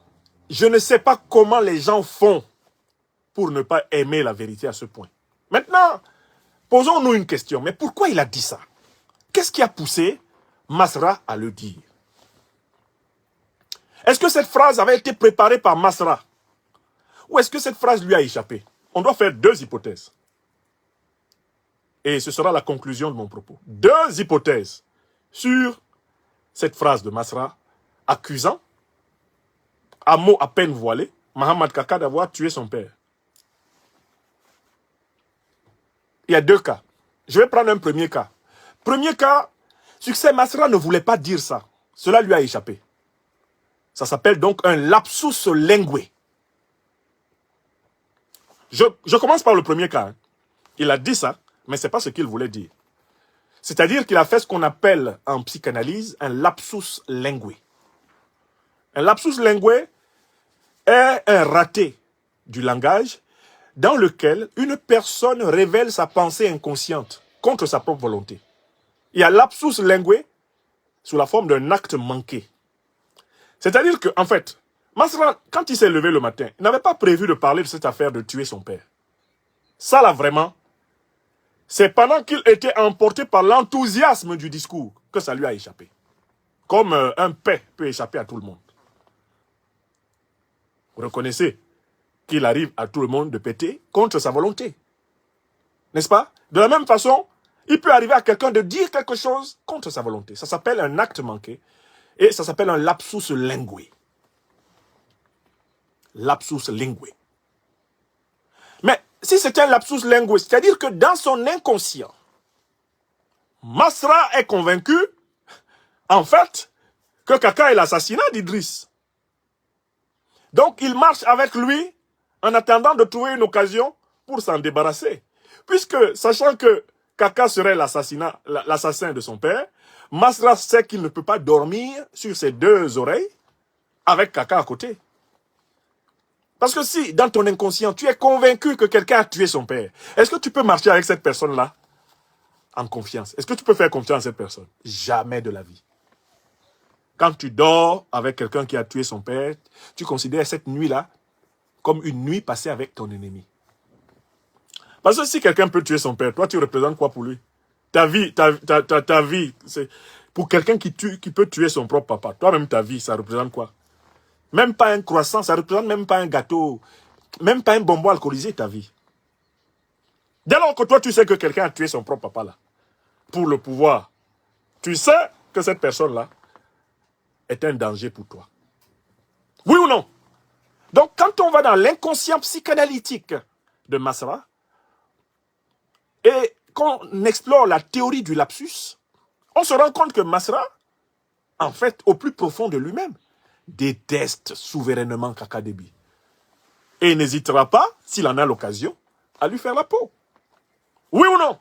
je ne sais pas comment les gens font pour ne pas aimer la vérité à ce point. Maintenant, posons-nous une question. Mais pourquoi il a dit ça? Qu'est-ce qui a poussé Masra à le dire? Est-ce que cette phrase avait été préparée par Masra? Ou est-ce que cette phrase lui a échappé? On doit faire 2 hypothèses. Et ce sera la conclusion de mon propos. 2 hypothèses sur cette phrase de Masra accusant, à mots à peine voilés, Mahamat Kaka d'avoir tué son père. Il y a 2 cas. Je vais prendre un premier cas. Premier cas, Succès Masra ne voulait pas dire ça. Cela lui a échappé. Ça s'appelle donc un lapsus lingué. Je commence par le premier cas. Hein. Il a dit ça, mais ce n'est pas ce qu'il voulait dire. C'est-à-dire qu'il a fait ce qu'on appelle en psychanalyse un lapsus lingué. Un lapsus lingué est un raté du langage dans lequel une personne révèle sa pensée inconsciente contre sa propre volonté. Il y a lapsus lingué sous la forme d'un acte manqué. C'est-à-dire qu'en fait, Masra, quand il s'est levé le matin, il n'avait pas prévu de parler de cette affaire de tuer son père. Ça là vraiment, c'est pendant qu'il était emporté par l'enthousiasme du discours que ça lui a échappé. Comme un paix peut échapper à tout le monde. Vous reconnaissez qu'il arrive à tout le monde de péter contre sa volonté. N'est-ce pas? De la même façon, il peut arriver à quelqu'un de dire quelque chose contre sa volonté. Ça s'appelle un acte manqué. Et ça s'appelle un lapsus lingué. Lapsus lingué. Mais si c'est un lapsus lingué, c'est-à-dire que dans son inconscient, Masra est convaincu, en fait, que Kaka est l'assassinat d'Idriss. Donc il marche avec lui en attendant de trouver une occasion pour s'en débarrasser. Puisque, sachant que Kaka serait l'assassin de son père, Masra sait qu'il ne peut pas dormir sur ses deux oreilles avec Kaka à côté. Parce que si, dans ton inconscient, tu es convaincu que quelqu'un a tué son père, est-ce que tu peux marcher avec cette personne-là en confiance? Est-ce que tu peux faire confiance à cette personne? Jamais de la vie. Quand tu dors avec quelqu'un qui a tué son père, tu considères cette nuit-là comme une nuit passée avec ton ennemi. Parce que si quelqu'un peut tuer son père, toi tu représentes quoi pour lui? Ta vie, ta vie, c'est pour quelqu'un qui peut tuer son propre papa. Toi-même, ta vie, ça représente quoi? Même pas un croissant, ça représente même pas un gâteau, même pas un bonbon alcoolisé, ta vie. Dès lors que toi, tu sais que quelqu'un a tué son propre papa, là, pour le pouvoir, tu sais que cette personne-là est un danger pour toi. Oui ou non? Donc, quand on va dans l'inconscient psychanalytique de Masra, et qu'on explore la théorie du lapsus, on se rend compte que Masra, en fait, au plus profond de lui-même, déteste souverainement Kaka Déby. Et n'hésitera pas, s'il en a l'occasion, à lui faire la peau. Oui ou non?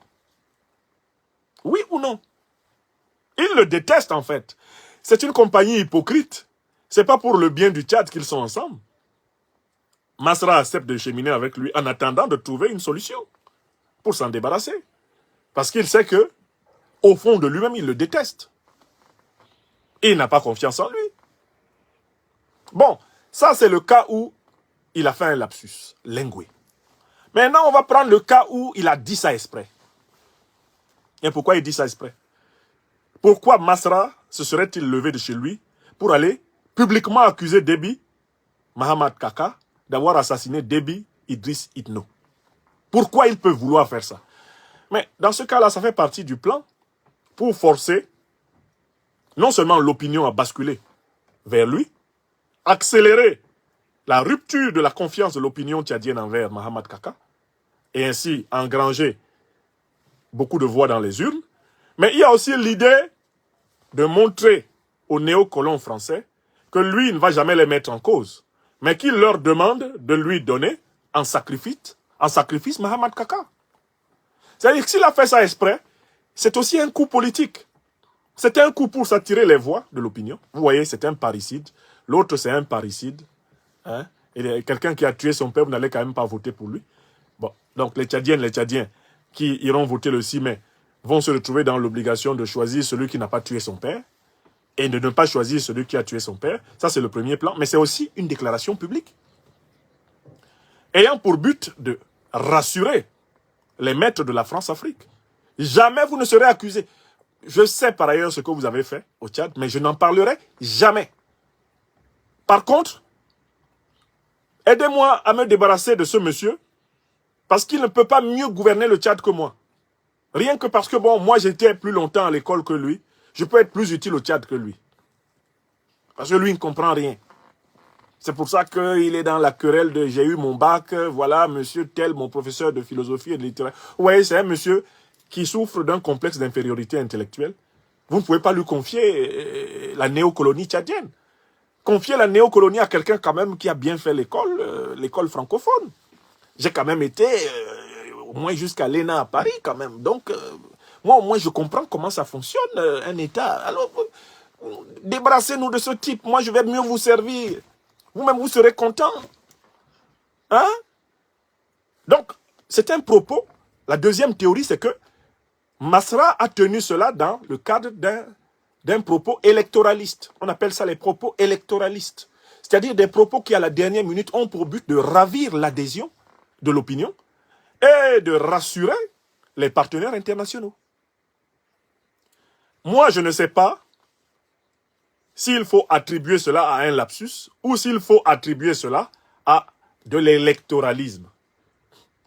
Oui ou non? Il le déteste, en fait. C'est une compagnie hypocrite. C'est pas pour le bien du Tchad qu'ils sont ensemble. Masra accepte de cheminer avec lui en attendant de trouver une solution pour s'en débarrasser. Parce qu'il sait que, au fond de lui-même, il le déteste. Et il n'a pas confiance en lui. Bon, ça c'est le cas où il a fait un lapsus, lingué. Maintenant, on va prendre le cas où il a dit ça exprès. Et pourquoi il dit ça exprès? Pourquoi Masra se serait-il levé de chez lui pour aller publiquement accuser Déby, Mahamat Kaka, d'avoir assassiné Déby Idriss Itno? Pourquoi il peut vouloir faire ça? Mais dans ce cas-là, ça fait partie du plan pour forcer non seulement l'opinion à basculer vers lui, accélérer la rupture de la confiance de l'opinion tchadienne envers Mahamat Kaka, et ainsi engranger beaucoup de voix dans les urnes. Mais il y a aussi l'idée de montrer aux néocolons français que lui ne va jamais les mettre en cause, mais qu'il leur demande de lui donner en sacrifice Mahamat Kaka. C'est-à-dire que s'il a fait ça exprès, c'est aussi un coup politique. C'est un coup pour s'attirer les voix de l'opinion. Vous voyez, c'est un parricide. L'autre, c'est un parricide. Hein? Et quelqu'un qui a tué son père, vous n'allez quand même pas voter pour lui. Bon, donc les Tchadiens qui iront voter le 6 mai vont se retrouver dans l'obligation de choisir celui qui n'a pas tué son père et de ne pas choisir celui qui a tué son père. Ça, c'est le premier plan. Mais c'est aussi une déclaration publique ayant pour but de rassurer les maîtres de la France-Afrique. Jamais vous ne serez accusés. Je sais par ailleurs ce que vous avez fait au Tchad, mais je n'en parlerai jamais. Par contre, aidez-moi à me débarrasser de ce monsieur, parce qu'il ne peut pas mieux gouverner le Tchad que moi. Rien que parce que, bon, moi j'étais plus longtemps à l'école que lui, je peux être plus utile au Tchad que lui. Parce que lui, il ne comprend rien. C'est pour ça qu'il est dans la querelle de « j'ai eu mon bac, voilà, monsieur tel, mon professeur de philosophie et de littérature ». Vous voyez, c'est un monsieur qui souffre d'un complexe d'infériorité intellectuelle. Vous ne pouvez pas lui confier la néocolonie tchadienne. Confier la néocolonie à quelqu'un quand même qui a bien fait l'école francophone. J'ai quand même été au moins jusqu'à l'ENA à Paris quand même. Donc, moi au moins je comprends comment ça fonctionne, un État. Alors, débarrassez-nous de ce type. Moi je vais mieux vous servir. Vous-même vous serez content. Hein? Donc, c'est un propos. La deuxième théorie, c'est que Masra a tenu cela dans le cadre d'un propos électoraliste. On appelle ça les propos électoralistes. C'est-à-dire des propos qui, à la dernière minute, ont pour but de ravir l'adhésion de l'opinion et de rassurer les partenaires internationaux. Moi, je ne sais pas s'il faut attribuer cela à un lapsus ou s'il faut attribuer cela à de l'électoralisme.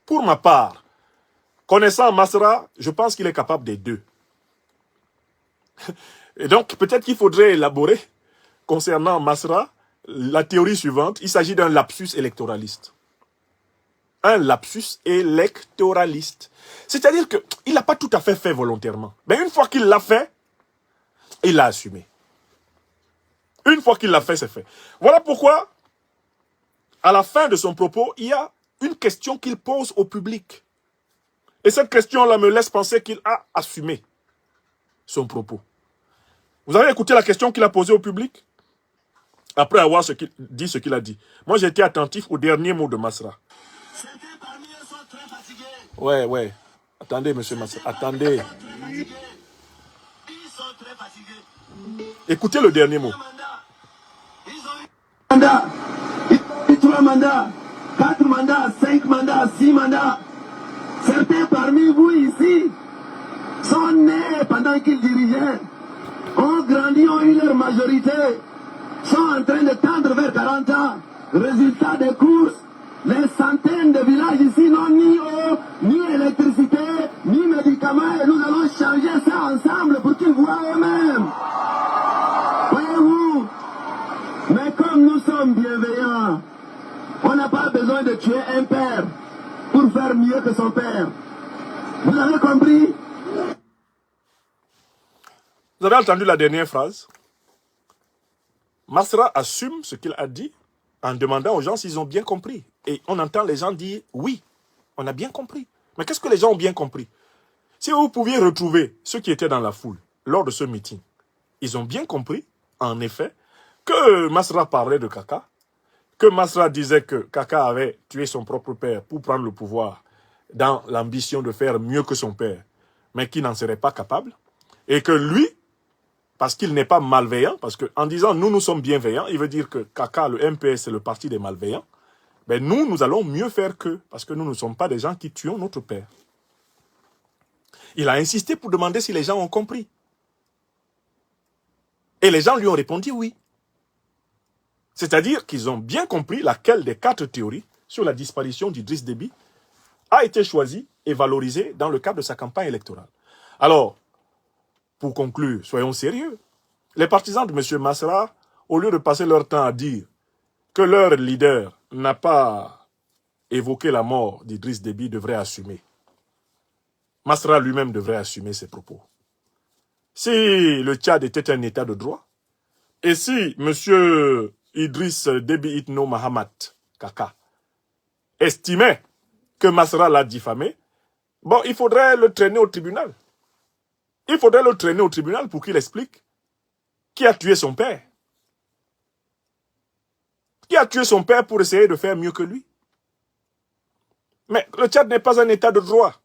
Pour ma part, connaissant Masra, je pense qu'il est capable des deux. Et donc, peut-être qu'il faudrait élaborer, concernant Masra, la théorie suivante. Il s'agit d'un lapsus électoraliste. Un lapsus électoraliste. C'est-à-dire qu'il n'a pas tout à fait volontairement. Mais une fois qu'il l'a fait, il l'a assumé. Une fois qu'il l'a fait, c'est fait. Voilà pourquoi, à la fin de son propos, il y a une question qu'il pose au public. Et cette question-là me laisse penser qu'il a assumé son propos. Vous avez écouté la question qu'il a posée au public? Après avoir dit ce qu'il a dit. Moi, j'ai été attentif au dernier mot de Masra. Ouais. Attendez, monsieur Masra. Attendez. Écoutez le dernier mot. 3 mandats, 4 mandats, 5 mandats, 6 mandats. Certains parmi vous ici sont nés pendant qu'ils dirigeaient, ont grandi, ont eu leur majorité, sont en train de tendre vers 40 ans. Résultat des courses, les centaines de villages ici n'ont ni eau, ni électricité, ni médicaments, et nous allons changer ça ensemble pour qu'ils voient eux-mêmes. Voyez-vous, mais comme nous sommes bienveillants, on n'a pas besoin de tuer un père pour faire mieux que son père. Vous avez compris? Vous avez entendu la dernière phrase? Masra assume ce qu'il a dit en demandant aux gens s'ils ont bien compris. Et on entend les gens dire « Oui, on a bien compris ». Mais qu'est-ce que les gens ont bien compris? Si vous pouviez retrouver ceux qui étaient dans la foule lors de ce meeting, ils ont bien compris, en effet, que Masra parlait de Kaka, que Masra disait que Kaka avait tué son propre père pour prendre le pouvoir dans l'ambition de faire mieux que son père, mais qu'il n'en serait pas capable, et que lui, parce qu'il n'est pas malveillant, parce qu'en disant nous sommes bienveillants, il veut dire que Kaka, le MPS, c'est le parti des malveillants, mais nous allons mieux faire qu'eux, parce que nous ne sommes pas des gens qui tuons notre père. Il a insisté pour demander si les gens ont compris. Et les gens lui ont répondu oui. C'est-à-dire qu'ils ont bien compris laquelle des 4 théories sur la disparition d'Idriss Déby a été choisie et valorisée dans le cadre de sa campagne électorale. Alors, pour conclure, soyons sérieux. Les partisans de M. Masra, au lieu de passer leur temps à dire que leur leader n'a pas évoqué la mort d'Idriss Déby, devrait assumer. Masra lui-même devrait assumer ses propos. Si le Tchad était un état de droit, et si M. Idriss Déby Itno Mahamat Kaka estimait que Masra l'a diffamé, bon, il faudrait le traîner au tribunal. Il faudrait le traîner au tribunal pour qu'il explique qui a tué son père. Qui a tué son père pour essayer de faire mieux que lui. Mais le Tchad n'est pas un état de droit.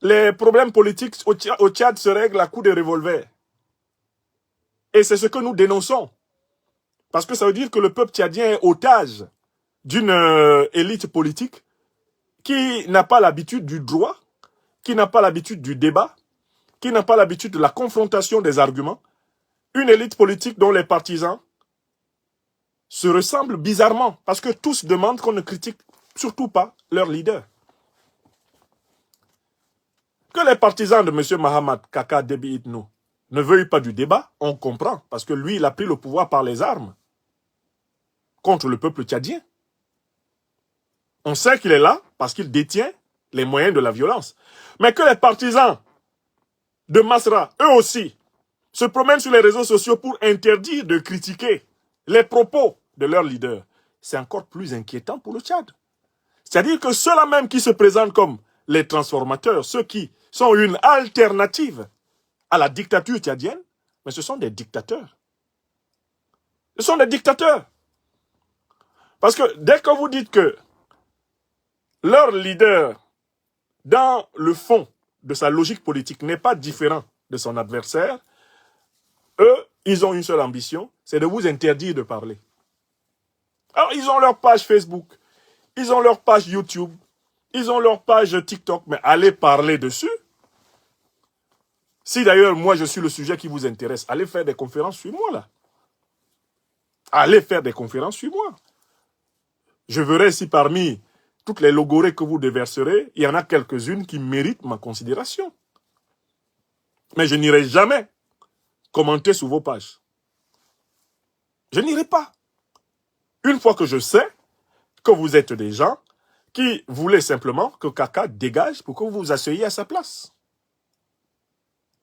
Les problèmes politiques au Tchad se règlent à coups de revolver. Et c'est ce que nous dénonçons. Parce que ça veut dire que le peuple tchadien est otage d'une élite politique qui n'a pas l'habitude du droit, qui n'a pas l'habitude du débat, qui n'a pas l'habitude de la confrontation des arguments. Une élite politique dont les partisans se ressemblent bizarrement, parce que tous demandent qu'on ne critique surtout pas leur leader. Que les partisans de M. Mahamat Kaka Déby Itno ne veuillent pas du débat, on comprend, parce que lui, il a pris le pouvoir par les armes contre le peuple tchadien. On sait qu'il est là parce qu'il détient les moyens de la violence. Mais que les partisans de Masra, eux aussi, se promènent sur les réseaux sociaux pour interdire de critiquer les propos de leur leader, c'est encore plus inquiétant pour le Tchad. C'est-à-dire que ceux-là même qui se présentent comme les transformateurs, ceux qui sont une alternative à la dictature tchadienne, mais ce sont des dictateurs. Ce sont des dictateurs. Parce que dès que vous dites que leur leader, dans le fond de sa logique politique, n'est pas différent de son adversaire, eux, ils ont une seule ambition, c'est de vous interdire de parler. Alors, ils ont leur page Facebook, ils ont leur page YouTube, ils ont leur page TikTok, mais allez parler dessus. Si d'ailleurs, moi, je suis le sujet qui vous intéresse, allez faire des conférences sur moi, là. Allez faire des conférences sur moi. Je verrai si parmi toutes les logorées que vous déverserez, il y en a quelques-unes qui méritent ma considération. Mais je n'irai jamais commenter sur vos pages. Je n'irai pas. Une fois que je sais que vous êtes des gens qui voulaient simplement que Kaka dégage pour que vous vous asseyez à sa place.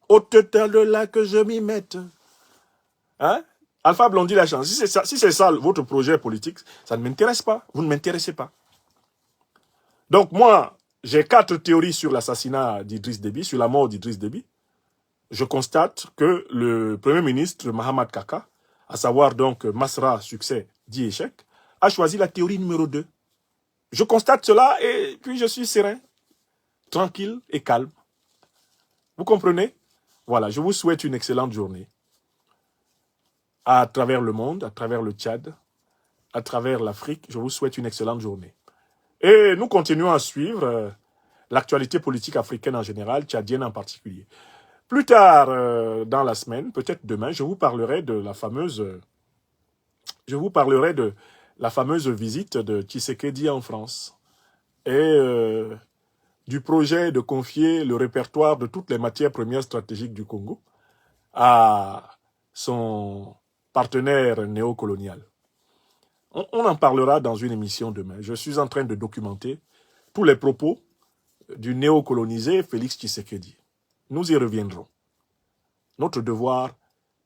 Au total de là que je m'y mette. Hein? Alpha Blondy la chance. Si c'est ça votre projet politique, ça ne m'intéresse pas. Vous ne m'intéressez pas. Donc moi, j'ai 4 théories sur l'assassinat d'Idriss Déby, sur la mort d'Idriss Déby. Je constate que le Premier ministre Mahamat Kaka, à savoir donc Masra, succès, dit échec, a choisi la théorie numéro 2. Je constate cela et puis je suis serein, tranquille et calme. Vous comprenez? Voilà, je vous souhaite une excellente journée. À travers le monde, à travers le Tchad, à travers l'Afrique, je vous souhaite une excellente journée. Et nous continuons à suivre l'actualité politique africaine en général, tchadienne en particulier. Plus tard dans la semaine, peut-être demain, je vous parlerai de la fameuse visite de Tshisekedi en France et du projet de confier le répertoire de toutes les matières premières stratégiques du Congo à son partenaire néocolonial. On en parlera dans une émission demain. Je suis en train de documenter tous les propos du néocolonisé Félix Tshisekedi. Nous y reviendrons. Notre devoir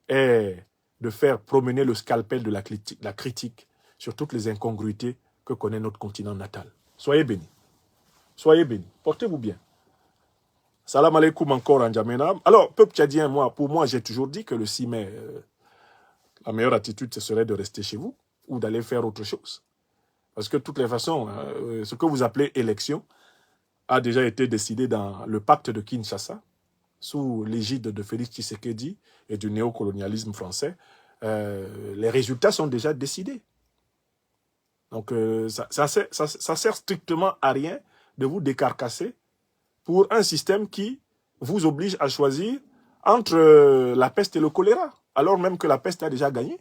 est de faire promener le scalpel de la critique sur toutes les incongruités que connaît notre continent natal. Soyez bénis. Soyez bénis. Portez-vous bien. Salam alaikum encore en Djamena. Alors, peuple tchadien, pour moi, j'ai toujours dit que le 6 mai, la meilleure attitude, ce serait de rester chez vous ou d'aller faire autre chose. Parce que de toutes les façons, ce que vous appelez élection a déjà été décidé dans le pacte de Kinshasa, sous l'égide de Félix Tshisekedi et du néocolonialisme français. Les résultats sont déjà décidés. Donc, ça sert strictement à rien de vous décarcasser pour un système qui vous oblige à choisir entre la peste et le choléra, alors même que la peste a déjà gagné.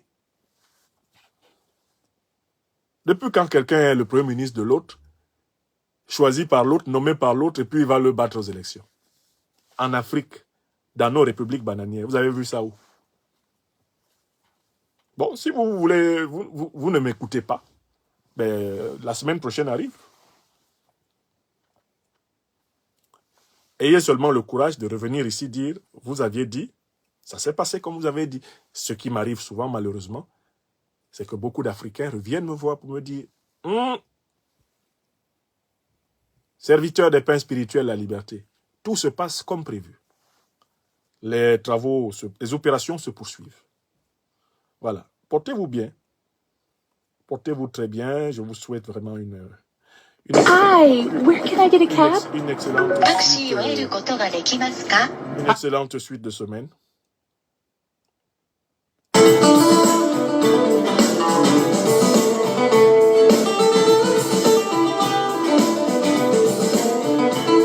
Depuis quand quelqu'un est le premier ministre de l'autre, choisi par l'autre, nommé par l'autre, et puis il va le battre aux élections? En Afrique, dans nos républiques bananières, vous avez vu ça où? Bon, si vous voulez, vous ne m'écoutez pas, ben, la semaine prochaine arrive. Ayez seulement le courage de revenir ici dire, vous aviez dit, ça s'est passé comme vous avez dit. Ce qui m'arrive souvent, malheureusement, c'est que beaucoup d'Africains reviennent me voir pour me dire, serviteur des pains spirituels, la liberté, tout se passe comme prévu. Les travaux, les opérations se poursuivent. Voilà. Portez-vous bien. Portez-vous très bien. Je vous souhaite vraiment une where can I get a cab? une excellente suite de semaine.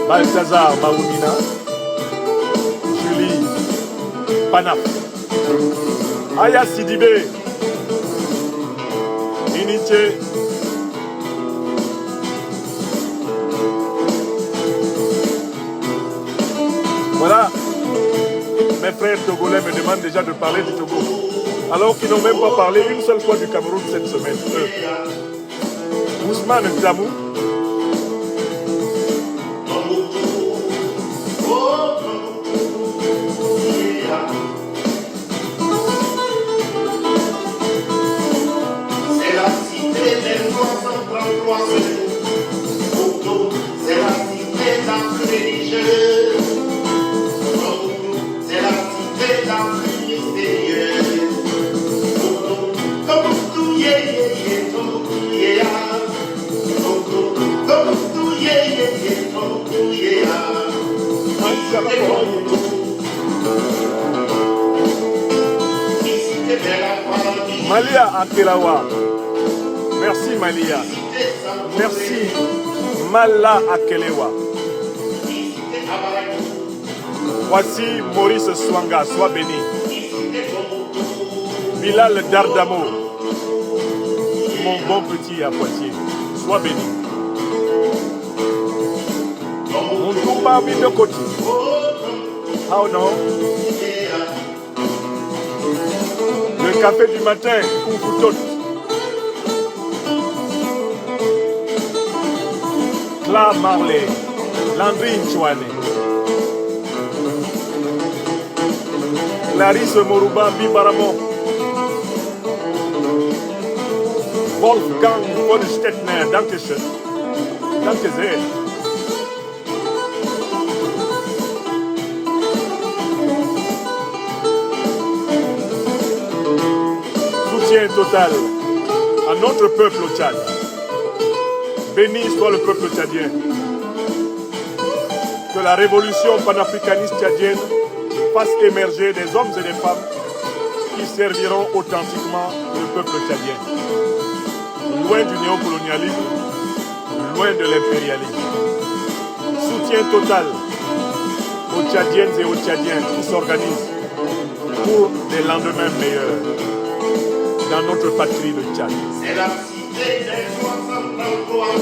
Balthazar Maoumina, Julie Panap, Aya Sidibé, Iniche, voilà, mes frères togolais me demandent déjà de parler du Togo, alors qu'ils n'ont même pas parlé une seule fois du Cameroun cette semaine. Ousmane Zamou, c'est la cité d'Afrique religieuse. C'est la cité d'Afrique mystérieuse. Malia Akelawa. Merci Malia. Merci Mala Akelewa. Voici Maurice Swanga, sois béni. Bilal Dardamo, mon bon petit à Poitiers, sois béni. Mon Toumba Midokoti. How no? Le café du matin, Koufoutot. Cla Marley, Landry Nchouane. Clarisse Moruba Bibaramo. Wolfgang von Stettner, Dankeschön. Danke sehr. Soutien total à notre peuple au Tchad. Béni soit le peuple tchadien. Que la révolution panafricaniste tchadienne fasse émerger des hommes et des femmes qui serviront authentiquement le peuple tchadien. Loin du néocolonialisme, loin de l'impérialisme. Soutien total aux Tchadiennes et aux Tchadiens qui s'organisent pour des lendemains meilleurs dans notre patrie de Tchad. C'est la cité des 60 emplois.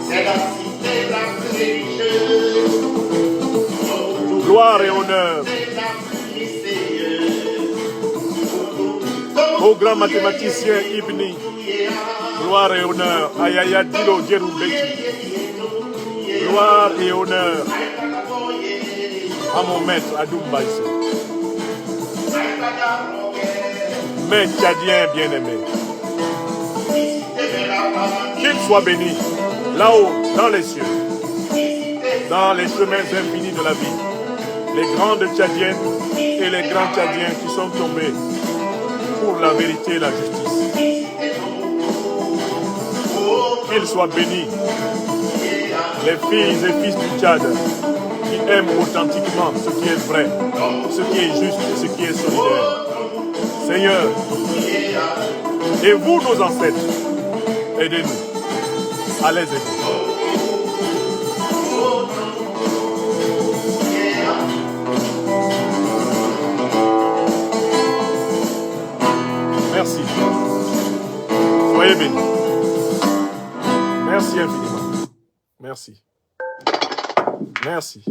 C'est la cité la plus riche. Gloire et honneur au grand mathématicien Ibni. Gloire et honneur à Yaya Dilo Djeroubeki. Gloire et honneur à mon maître Adoum Baïse. Mes Tchadiens bien-aimés, qu'ils soient bénis, là-haut, dans les cieux, dans les chemins infinis de la vie, les grandes Tchadiennes et les grands Tchadiens qui sont tombés pour la vérité et la justice. Qu'ils soient bénis, les filles et fils du Tchad qui aiment authentiquement ce qui est vrai, ce qui est juste et ce qui est solidaire. Seigneur, et vous, nos ancêtres, aidez-nous à les aider. Merci. Soyez bénis. Merci infiniment. Merci. Merci.